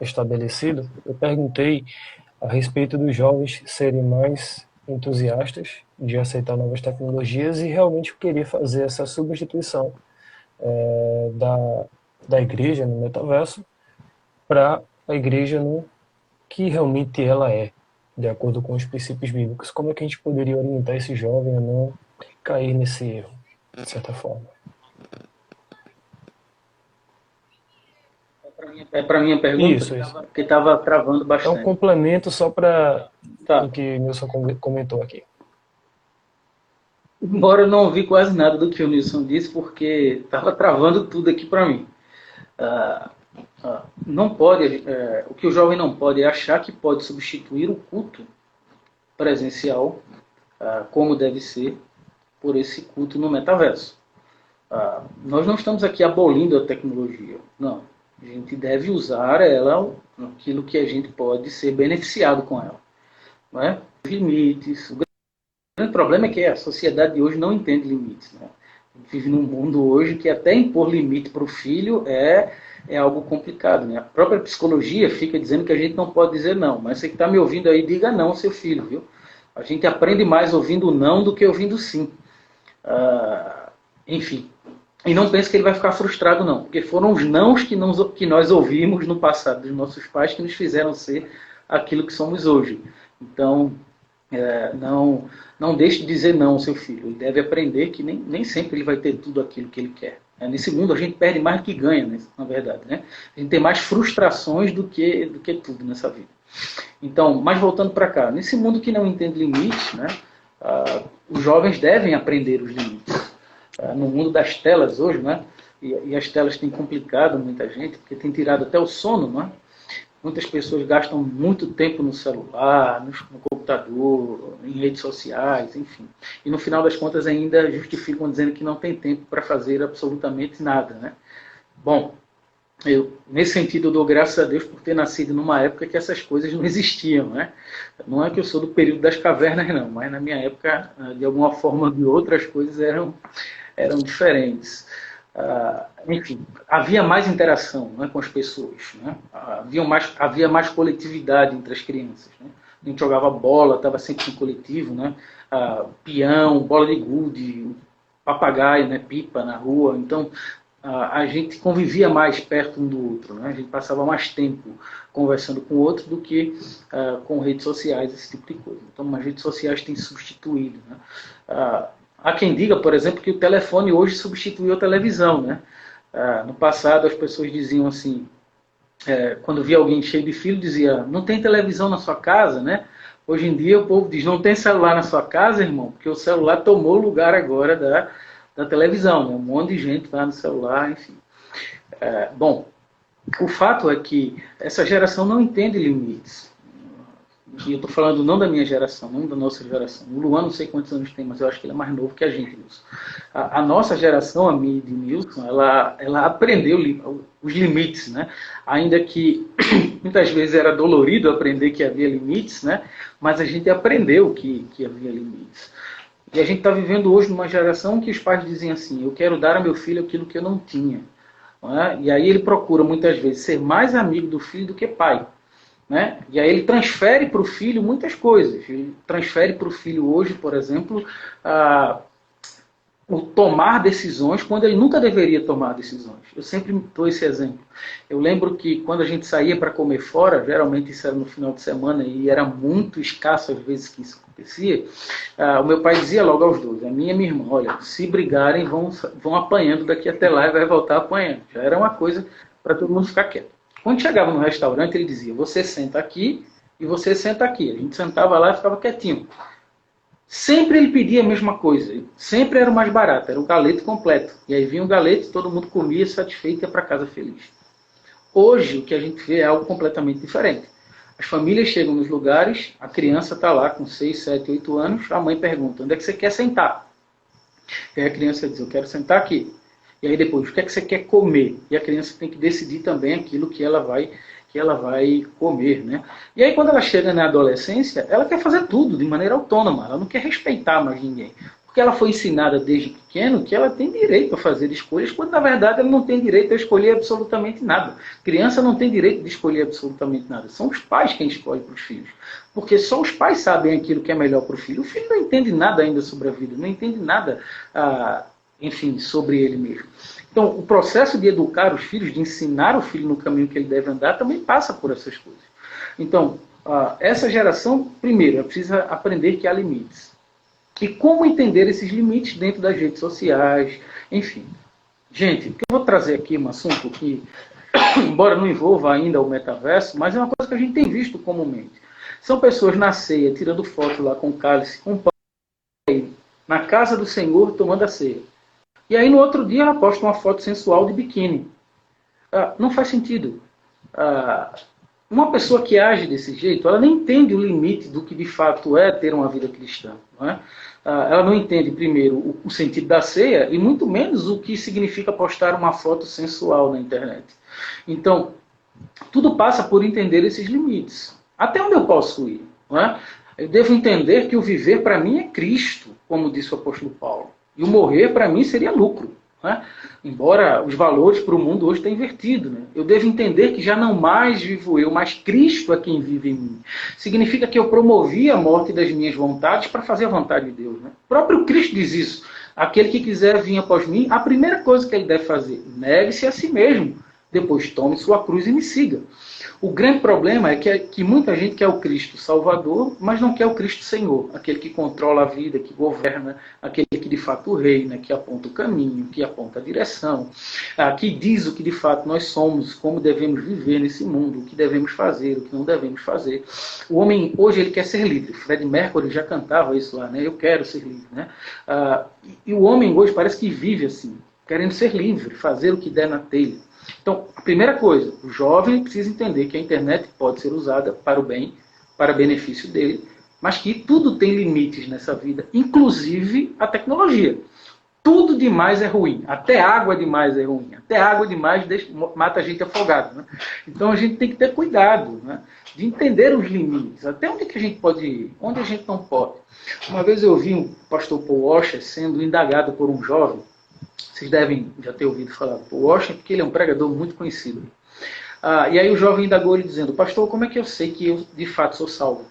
estabelecido. Eu perguntei a respeito dos jovens serem mais entusiastas de aceitar novas tecnologias e realmente eu queria fazer essa substituição da igreja no metaverso para a igreja no que realmente ela é, de acordo com os princípios bíblicos. Como é que a gente poderia orientar esse jovem a não cair nesse erro, de certa forma? É para minha pergunta? Isso. Porque estava travando É bastante. um complemento só para Tá. o que o Nilson comentou aqui. Embora eu não ouvi quase nada do que o Nilson disse, porque estava travando tudo aqui para mim. Não pode, o que o jovem não pode é achar que pode substituir o culto presencial, como deve ser, por esse culto no metaverso. Nós não estamos aqui abolindo a tecnologia, não. A gente deve usar ela naquilo que a gente pode ser beneficiado com ela. Não é? Os limites. O grande problema é que a sociedade de hoje não entende limites. Né? A gente vive num mundo hoje que até impor limite para o filho é algo complicado. Né? A própria psicologia fica dizendo que a gente não pode dizer não. Mas você que está me ouvindo aí, diga não ao seu filho. Viu? A gente aprende mais ouvindo não do que ouvindo sim. Enfim. E não pense que ele vai ficar frustrado, não. Porque foram os nãos que nós ouvimos no passado dos nossos pais que nos fizeram ser aquilo que somos hoje. Então, não deixe de dizer não ao seu filho. Ele deve aprender que nem sempre ele vai ter tudo aquilo que ele quer. Nesse mundo a gente perde mais do que ganha, né, na verdade. Né? A gente tem mais frustrações do que tudo nessa vida. Então, mas voltando para cá. Nesse mundo que não entende limites, né, os jovens devem aprender os limites. No mundo das telas hoje, né? E as telas têm complicado muita gente, porque tem tirado até o sono, né? Muitas pessoas gastam muito tempo no celular, no computador, em redes sociais, enfim. E no final das contas ainda justificam dizendo que não tem tempo para fazer absolutamente nada, né? Bom, nesse sentido eu dou graças a Deus por ter nascido numa época que essas coisas não existiam, né? Não é que eu sou do período das cavernas, não, mas na minha época, de alguma forma ou de outra, as coisas eram diferentes. Enfim, havia mais interação, né, com as pessoas. Né? Havia mais coletividade entre as crianças. Né? A gente jogava bola, estava sempre no coletivo, né? Peão, bola de gude, papagaio, né, pipa na rua. Então, a gente convivia mais perto um do outro. Né? A gente passava mais tempo conversando com o outro do que com redes sociais, esse tipo de coisa. Então, as redes sociais têm substituído. Né? Há quem diga, por exemplo, que o telefone hoje substituiu a televisão. Né? No passado, as pessoas diziam assim, quando via alguém cheio de filho, dizia, não tem televisão na sua casa, né? Hoje em dia o povo diz, não tem celular na sua casa, irmão, porque o celular tomou o lugar agora da televisão. Né? Um monte de gente está no celular, enfim. Bom, o fato é que essa geração não entende limites. E eu estou falando não da minha geração, não da nossa geração. O Luan não sei quantos anos tem, mas eu acho que ele é mais novo que a gente, Nilson. A nossa geração, a minha e de Nilson, ela aprendeu os limites, né? Ainda que muitas vezes era dolorido aprender que havia limites, né? Mas a gente aprendeu que havia limites. E a gente está vivendo hoje numa geração que os pais dizem assim, eu quero dar ao meu filho aquilo que eu não tinha. Não é? E aí ele procura muitas vezes ser mais amigo do filho do que pai. né? E aí ele transfere para o filho muitas coisas. Ele transfere para o filho hoje, por exemplo, o tomar decisões quando ele nunca deveria tomar decisões. Eu sempre dou esse exemplo. Eu lembro que quando a gente saía para comer fora, geralmente isso era no final de semana e era muito escasso às vezes que isso acontecia, o meu pai dizia logo aos dois, a minha e minha irmã, olha, se brigarem vão apanhando daqui até lá e vai voltar apanhando. Já era uma coisa para todo mundo ficar quieto. Quando chegava no restaurante, ele dizia, você senta aqui e você senta aqui. A gente sentava lá e ficava quietinho. Sempre ele pedia a mesma coisa, sempre era o mais barato, era o galeto completo. E aí vinha o galeto, todo mundo comia satisfeito e ia para casa feliz. Hoje o que a gente vê é algo completamente diferente. As famílias chegam nos lugares, a criança está lá com 6, 7, 8 anos, a mãe pergunta, onde é que você quer sentar? E aí a criança diz, eu quero sentar aqui. E aí depois, o que é que você quer comer? E a criança tem que decidir também aquilo que ela vai comer, né? E aí quando ela chega na adolescência, ela quer fazer tudo de maneira autônoma, ela não quer respeitar mais ninguém. Porque ela foi ensinada desde pequeno que ela tem direito a fazer escolhas, quando na verdade ela não tem direito a escolher absolutamente nada. Criança não tem direito de escolher absolutamente nada. São os pais quem escolhem para os filhos. Porque só os pais sabem aquilo que é melhor para o filho. O filho não entende nada ainda sobre a vida, não entende nada, enfim, sobre ele mesmo. Então, o processo de educar os filhos, de ensinar o filho no caminho que ele deve andar, também passa por essas coisas. Então, essa geração, primeiro, ela precisa aprender que há limites. E como entender esses limites dentro das redes sociais, enfim. Gente, o que eu vou trazer aqui um assunto que, embora não envolva ainda o metaverso, mas é uma coisa que a gente tem visto comumente. São pessoas na ceia, tirando foto lá com cálice, com pão, na casa do Senhor, tomando a ceia. E aí no outro dia ela posta uma foto sensual de biquíni. Não faz sentido. Uma pessoa que age desse jeito, ela nem entende o limite do que de fato é ter uma vida cristã. Não é? Ela não entende, primeiro, o sentido da ceia e muito menos o que significa postar uma foto sensual na internet. Então, tudo passa por entender esses limites. Até onde eu posso ir? Não é? Eu devo entender que o viver para mim é Cristo, como disse o apóstolo Paulo. E o morrer, para mim, seria lucro. Né? Embora os valores para o mundo hoje tenham invertido. Né? Eu devo entender que já não mais vivo eu, mas Cristo é quem vive em mim. Significa que eu promovi a morte das minhas vontades para fazer a vontade de Deus. Né? O próprio Cristo diz isso. Aquele que quiser vir após mim, a primeira coisa que ele deve fazer, negue-se a si mesmo. Depois tome sua cruz e me siga. O grande problema é que muita gente quer o Cristo Salvador, mas não quer o Cristo Senhor, aquele que controla a vida, que governa, aquele que de fato reina, que aponta o caminho, que aponta a direção, que diz o que de fato nós somos, como devemos viver nesse mundo, o que devemos fazer, o que não devemos fazer. O homem hoje ele quer ser livre. Fred Mercury já cantava isso lá, né? Eu quero ser livre, né? E o homem hoje parece que vive assim, querendo ser livre, fazer o que der na telha. Então, a primeira coisa, o jovem precisa entender que a internet pode ser usada para o bem, para benefício dele, mas que tudo tem limites nessa vida, inclusive a tecnologia. Tudo demais é ruim, até água demais é ruim, até água demais mata a gente afogada. Né? Então a gente tem que ter cuidado, né? De entender os limites, até onde que a gente pode ir, onde a gente não pode. Uma vez eu vi um pastor Paul Washer sendo indagado por um jovem. Vocês devem já ter ouvido falar do Paul Washer, porque ele é um pregador muito conhecido. E aí o jovem indagou ele dizendo, pastor, como é que eu sei que eu de fato sou salvo?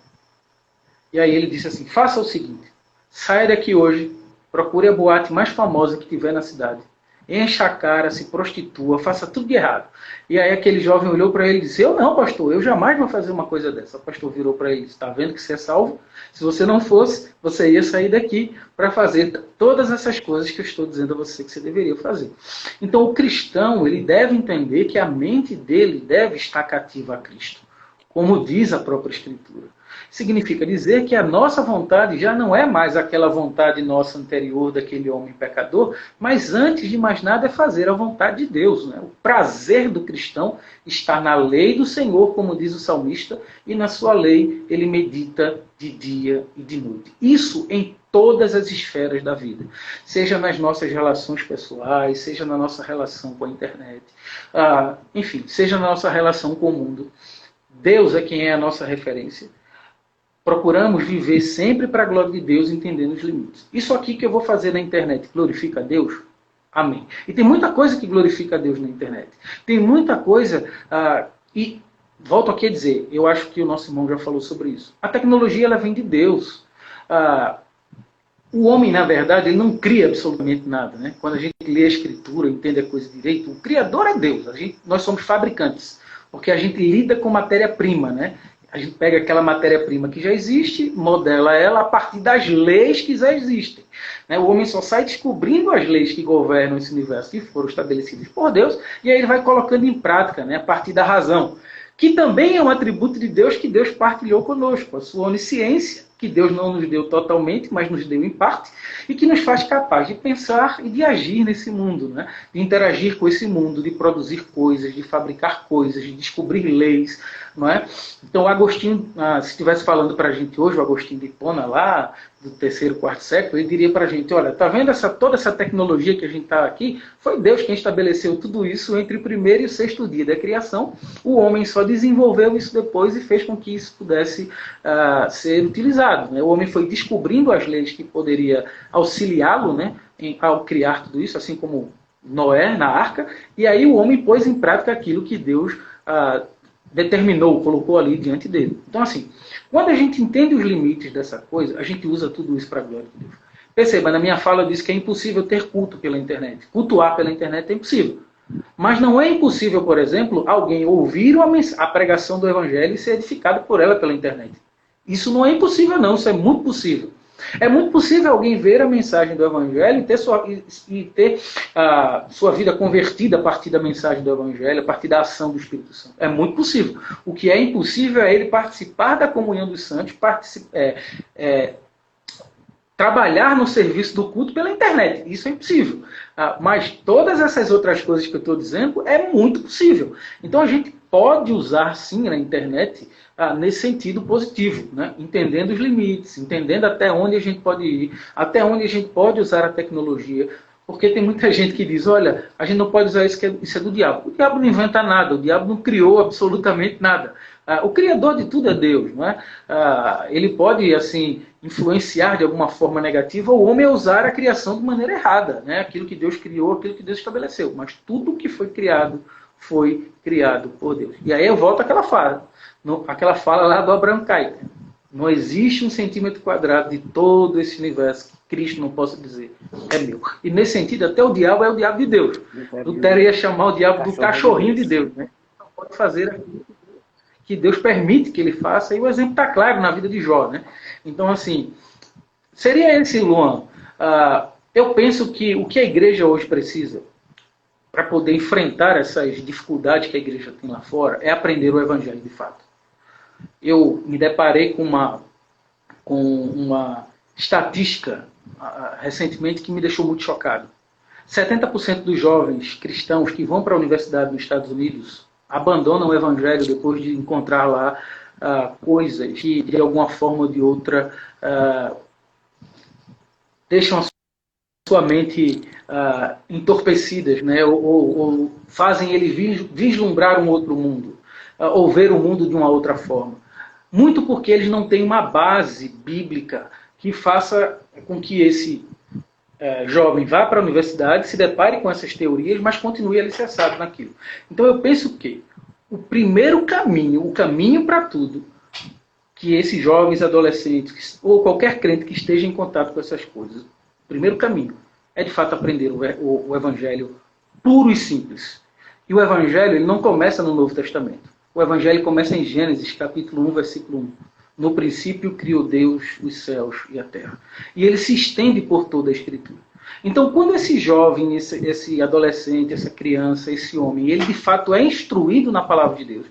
E aí ele disse assim, faça o seguinte, saia daqui hoje, procure a boate mais famosa que tiver na cidade, encha a cara, se prostitua, faça tudo de errado. E aí aquele jovem olhou para ele e disse, eu não, pastor, eu jamais vou fazer uma coisa dessa. O pastor virou para ele e disse, está vendo que você é salvo? Se você não fosse, você ia sair daqui para fazer todas essas coisas que eu estou dizendo a você que você deveria fazer. Então o cristão, ele deve entender que a mente dele deve estar cativa a Cristo, como diz a própria Escritura. Significa dizer que a nossa vontade já não é mais aquela vontade nossa anterior daquele homem pecador, mas antes de mais nada é fazer a vontade de Deus. Né? O prazer do cristão está na lei do Senhor, como diz o salmista, e na sua lei ele medita de dia e de noite. Isso em todas as esferas da vida. Seja nas nossas relações pessoais, seja na nossa relação com a internet, enfim, seja na nossa relação com o mundo. Deus é quem é a nossa referência. Procuramos viver sempre para a glória de Deus, entendendo os limites. Isso aqui que eu vou fazer na internet glorifica a Deus? Amém. E tem muita coisa que glorifica a Deus na internet. Tem muita coisa... e volto aqui a dizer, eu acho que o nosso irmão já falou sobre isso. A tecnologia, ela vem de Deus. O homem, na verdade, ele não cria absolutamente nada, né? Quando a gente lê a Escritura, entende a coisa direito, o Criador é Deus. Nós somos fabricantes, porque a gente lida com matéria-prima, né? A gente pega aquela matéria-prima que já existe, modela ela a partir das leis que já existem. Né? O homem só sai descobrindo as leis que governam esse universo, que foram estabelecidas por Deus, e aí ele vai colocando em prática, né? A partir da razão, que também é um atributo de Deus que Deus partilhou conosco, a sua onisciência, que Deus não nos deu totalmente, mas nos deu em parte, e que nos faz capaz de pensar e de agir nesse mundo, né? De interagir com esse mundo, de produzir coisas, de fabricar coisas, de descobrir leis. Não é? Então, Agostinho, se estivesse falando para a gente hoje, o Agostinho de Hipona, lá do terceiro, quarto século, ele diria para a gente, olha, tá vendo toda essa tecnologia que a gente está aqui? Foi Deus quem estabeleceu tudo isso entre o primeiro e o sexto dia da criação. O homem só desenvolveu isso depois e fez com que isso pudesse ser utilizado. Né? O homem foi descobrindo as leis que poderia auxiliá-lo, né, ao criar tudo isso, assim como Noé na arca, e aí o homem pôs em prática aquilo que Deus determinou, colocou ali diante dele. Então, assim, quando a gente entende os limites dessa coisa, a gente usa tudo isso para a glória de Deus. Perceba, na minha fala eu disse que é impossível ter culto pela internet. Cultuar pela internet é impossível. Mas não é impossível, por exemplo, alguém ouvir a pregação do Evangelho e ser edificado por ela pela internet. Isso não é impossível, não. Isso é muito possível. É muito possível alguém ver a mensagem do Evangelho e ter sua vida convertida a partir da mensagem do Evangelho, a partir da ação do Espírito Santo. É muito possível. O que é impossível é ele participar da comunhão dos santos, trabalhar no serviço do culto pela internet. Isso é impossível. Mas todas essas outras coisas que eu estou dizendo é muito possível. Então a gente pode usar sim na internet nesse sentido positivo, né? Entendendo os limites, entendendo até onde a gente pode ir, até onde a gente pode usar a tecnologia. Porque tem muita gente que diz, olha, a gente não pode usar isso, isso é do diabo. O diabo não inventa nada, o diabo não criou absolutamente nada. O criador de tudo é Deus, não é? Ele pode, assim, influenciar de alguma forma negativa o homem a usar a criação de maneira errada, né? Aquilo que Deus criou, aquilo que Deus estabeleceu. Mas tudo que foi criado por Deus. E aí eu volto àquela fala lá do Abraham Kuyper. Não existe um centímetro quadrado de todo esse universo que Cristo não possa dizer é meu. E nesse sentido, até o diabo é o diabo de Deus. Lutero ia chamar o diabo do cachorrinho de Deus. Né? Não pode fazer aquilo que Deus permite que ele faça, e o exemplo está claro na vida de Jó. Né? Então, assim, seria esse, Luan. Eu penso que o que a igreja hoje precisa para poder enfrentar essas dificuldades que a igreja tem lá fora é aprender o Evangelho de fato. Eu me deparei com uma estatística recentemente que me deixou muito chocado. 70% dos jovens cristãos que vão para a universidade nos Estados Unidos abandonam o Evangelho depois de encontrar lá coisas que, de alguma forma ou de outra, deixam a sua mente entorpecidas, né? ou fazem ele vislumbrar um outro mundo, ou ver o mundo de uma outra forma. Muito porque eles não têm uma base bíblica que faça com que esse jovem vá para a universidade, se depare com essas teorias, mas continue alicerçado naquilo. Então eu penso que o primeiro caminho, o caminho para tudo, que esses jovens, adolescentes, ou qualquer crente que esteja em contato com essas coisas, o primeiro caminho é de fato aprender o Evangelho puro e simples. E o Evangelho ele não começa no Novo Testamento. O Evangelho começa em Gênesis, capítulo 1, versículo 1. No princípio criou Deus os céus e a terra. E ele se estende por toda a Escritura. Então, quando esse jovem, esse adolescente, essa criança, esse homem, ele de fato é instruído na palavra de Deus,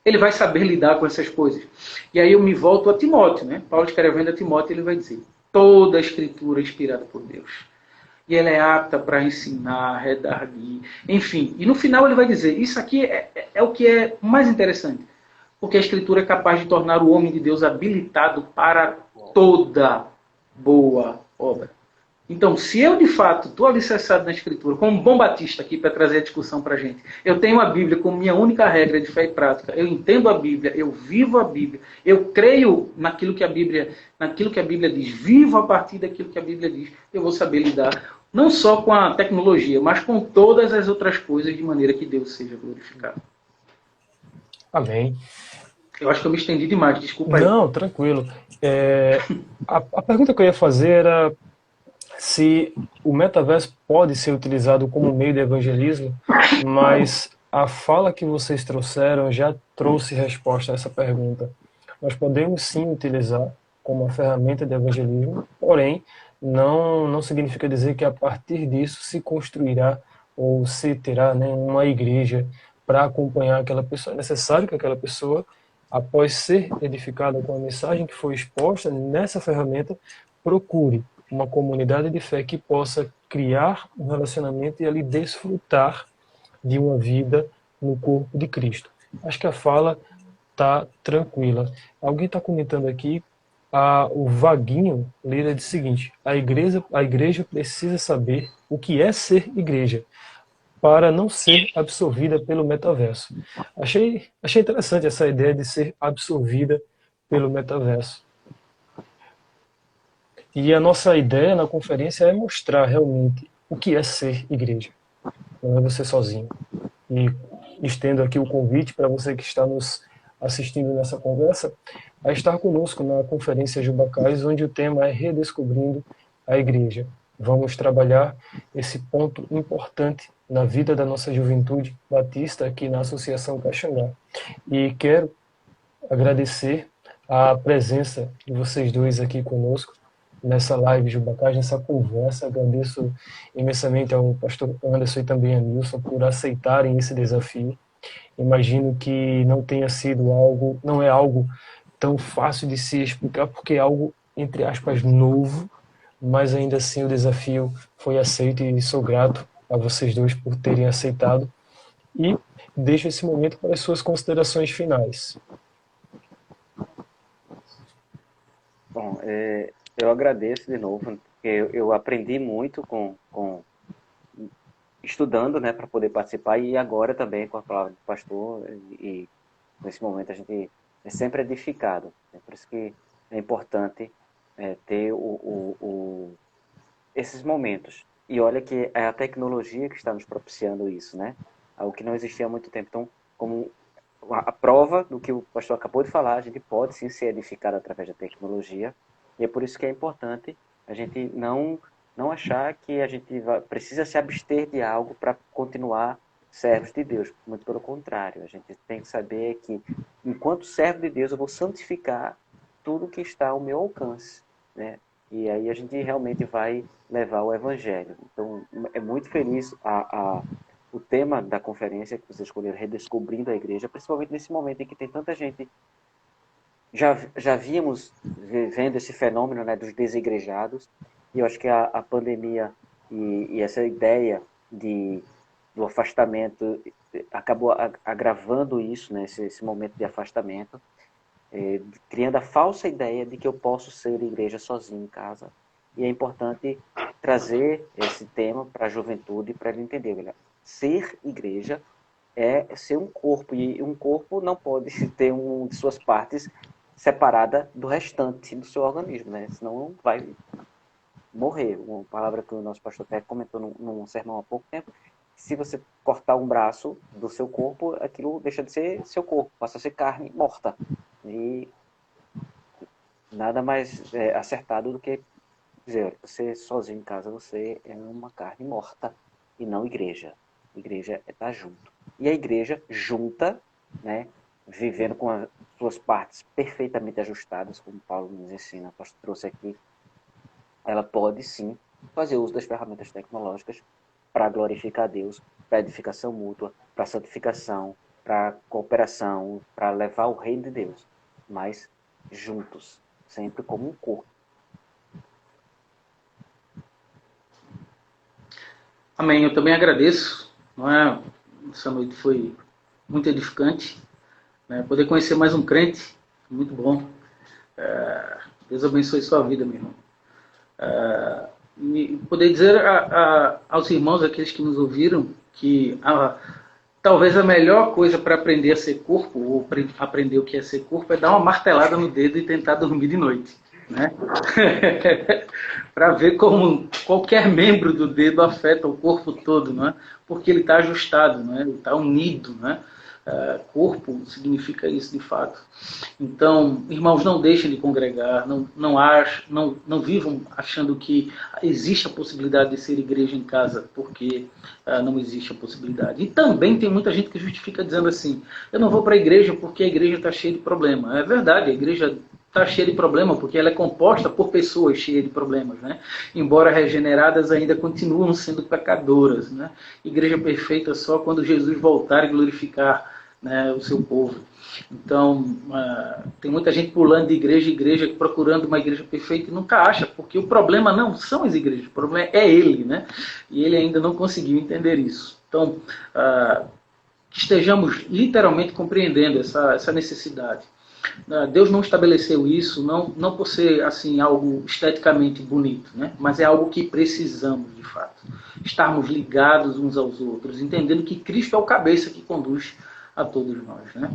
ele vai saber lidar com essas coisas. E aí eu me volto a Timóteo, né? Paulo escrevendo a Timóteo, ele vai dizer, toda a Escritura é inspirada por Deus. E ela é apta para ensinar, redarguir, enfim. E no final ele vai dizer, isso aqui é o que é mais interessante. Porque a Escritura é capaz de tornar o homem de Deus habilitado para toda boa obra. Então, se eu de fato estou alicerçado na Escritura, como um bom batista aqui para trazer a discussão para a gente, eu tenho a Bíblia como minha única regra de fé e prática, eu entendo a Bíblia, eu vivo a Bíblia, eu creio naquilo que a Bíblia diz, vivo a partir daquilo que a Bíblia diz, eu vou saber lidar não só com a tecnologia, mas com todas as outras coisas de maneira que Deus seja glorificado. Amém. Eu acho que eu me estendi demais, desculpa aí. Não, tranquilo. A pergunta que eu ia fazer era se o metaverso pode ser utilizado como meio de evangelismo, mas a fala que vocês trouxeram já trouxe resposta a essa pergunta. Nós podemos sim utilizar como uma ferramenta de evangelismo, porém, não significa dizer que a partir disso se construirá ou se terá, né, uma igreja para acompanhar aquela pessoa. É necessário que aquela pessoa, após ser edificada com a mensagem que foi exposta nessa ferramenta, procure uma comunidade de fé que possa criar um relacionamento e ali desfrutar de uma vida no corpo de Cristo. Acho que a fala está tranquila. Alguém está comentando aqui, o Vaguinho Lira diz o seguinte: a igreja precisa saber o que é ser igreja para não ser absorvida pelo metaverso. Achei interessante essa ideia de ser absorvida pelo metaverso. E a nossa ideia na conferência é mostrar realmente o que é ser igreja. Não é você sozinho. E estendo aqui o convite para você que está nos assistindo nessa conversa, a estar conosco na conferência Jubacais, onde o tema é Redescobrindo a Igreja. Vamos trabalhar esse ponto importante na vida da nossa juventude batista aqui na Associação Caxangá. E quero agradecer a presença de vocês dois aqui conosco nessa live Jubacais, nessa conversa. Agradeço imensamente ao pastor Anderson e também a Nilson por aceitarem esse desafio. Imagino que não tenha sido algo, não é algo tão fácil de se explicar, porque é algo, entre aspas, novo, mas ainda assim o desafio foi aceito e sou grato a vocês dois por terem aceitado. E deixo esse momento para as suas considerações finais. Bom, eu agradeço de novo, porque eu aprendi muito estudando, né, para poder participar, e agora também com a palavra do pastor, e nesse momento a gente é sempre edificado. É por isso que é importante ter esses momentos. E olha que é a tecnologia que está nos propiciando isso, né? Algo que não existia há muito tempo. Então, como a prova do que o pastor acabou de falar, a gente pode sim ser edificado através da tecnologia, e é por isso que é importante a gente não achar que a gente precisa se abster de algo para continuar servos de Deus. Muito pelo contrário, a gente tem que saber que, enquanto servo de Deus, eu vou santificar tudo que está ao meu alcance, né? E aí a gente realmente vai levar o evangelho. Então, é muito feliz o tema da conferência que vocês escolheram, Redescobrindo a Igreja, principalmente nesse momento em que tem tanta gente. Já víamos vendo esse fenômeno, né, dos desigrejados, e eu acho que a pandemia e essa ideia do afastamento acabou agravando isso, né, esse momento de afastamento, criando a falsa ideia de que eu posso ser igreja sozinho em casa. E é importante trazer esse tema para a juventude, para ele entender, galera. Ser igreja é ser um corpo, e um corpo não pode ter uma de suas partes separada do restante do seu organismo, né? Senão vai morrer. Uma palavra que o nosso pastor até comentou num sermão há pouco tempo: se você cortar um braço do seu corpo, aquilo deixa de ser seu corpo, passa a ser carne morta. E nada mais acertado do que dizer, você sozinho em casa, você é uma carne morta e não igreja. Igreja é estar junto. E a igreja junta, né, vivendo com as suas partes perfeitamente ajustadas, como Paulo nos ensina, o pastor trouxe aqui, ela pode sim fazer uso das ferramentas tecnológicas para glorificar a Deus, para edificação mútua, para santificação, para cooperação, para levar o reino de Deus, mas juntos, sempre como um corpo. Amém. Eu também agradeço. Não é? Essa noite foi muito edificante. Né? Poder conhecer mais um crente, muito bom. Deus abençoe sua vida, meu irmão. E poder dizer aos irmãos, aqueles que nos ouviram, que talvez a melhor coisa para aprender a ser corpo, ou aprender o que é ser corpo, é dar uma martelada no dedo e tentar dormir de noite. Né? Para ver como qualquer membro do dedo afeta o corpo todo, não é? Porque ele está ajustado, não é? Ele está unido. Não é? corpo significa isso de fato. Então, irmãos, não deixem de congregar, não vivam achando que existe a possibilidade de ser igreja em casa, porque não existe a possibilidade. E também tem muita gente que justifica dizendo assim, eu não vou para a igreja porque a igreja está cheia de problema. É verdade, a igreja está cheia de problema porque ela é composta por pessoas cheias de problemas, né? Embora regeneradas, ainda continuam sendo pecadoras, né? Igreja perfeita só quando Jesus voltar e glorificar, né, o seu povo. Então, tem muita gente pulando de igreja em igreja, procurando uma igreja perfeita e nunca acha, porque o problema não são as igrejas, o problema é ele, né? E ele ainda não conseguiu entender isso. Então, que estejamos literalmente compreendendo essa necessidade. Deus não estabeleceu isso não por ser assim algo esteticamente bonito, né? Mas é algo que precisamos de fato. Estarmos ligados uns aos outros, entendendo que Cristo é o cabeça que conduz a todos nós, né?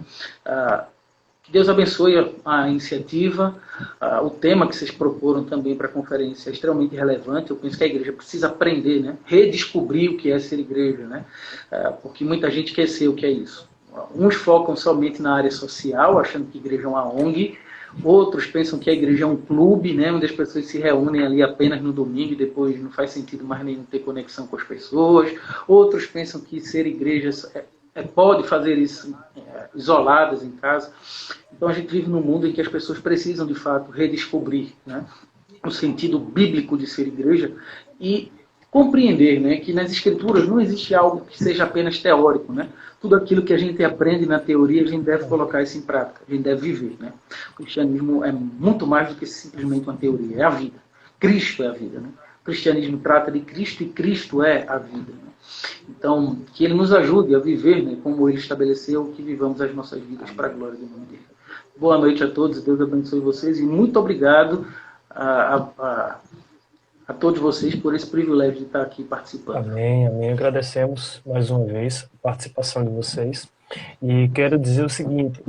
Que Deus abençoe a iniciativa. O tema que vocês proporam também para a conferência é extremamente relevante. Eu penso que a igreja precisa aprender, né? Redescobrir o que é ser igreja, né? Porque muita gente esqueceu o que é isso. Uns focam somente na área social, achando que a igreja é uma ONG. Outros pensam que a igreja é um clube, né, onde as pessoas se reúnem ali apenas no domingo e depois não faz sentido mais nenhum ter conexão com as pessoas. Outros pensam que ser igreja pode fazer isso isoladas em casa. Então a gente vive num mundo em que as pessoas precisam de fato redescobrir, né, o sentido bíblico de ser igreja e compreender, né, que nas escrituras não existe algo que seja apenas teórico, né? Tudo aquilo que a gente aprende na teoria, a gente deve colocar isso em prática, a gente deve viver, né? O cristianismo é muito mais do que simplesmente uma teoria, é a vida. Cristo é a vida, né? O cristianismo trata de Cristo e Cristo é a vida, né? Então, que ele nos ajude a viver, né, como ele estabeleceu, que vivamos as nossas vidas para a glória do nome dele. Boa noite a todos, Deus abençoe vocês e muito obrigado a todos vocês por esse privilégio de estar aqui participando. Amém, amém. Agradecemos mais uma vez a participação de vocês. E quero dizer o seguinte,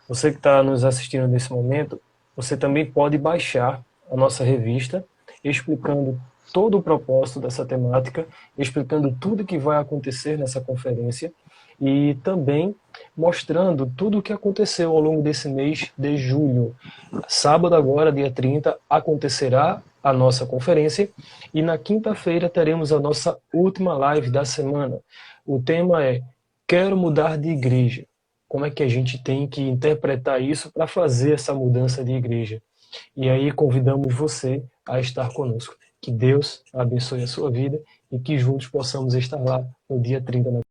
você que está nos assistindo nesse momento, você também pode baixar a nossa revista, explicando todo o propósito dessa temática, explicando tudo que vai acontecer nessa conferência e também mostrando tudo o que aconteceu ao longo desse mês de julho. Sábado agora, dia 30, acontecerá a nossa conferência e na quinta-feira teremos a nossa última live da semana. O tema é Quero mudar de igreja. Como é que a gente tem que interpretar isso para fazer essa mudança de igreja? E aí convidamos você a estar conosco. Que Deus abençoe a sua vida e que juntos possamos estar lá no dia 30.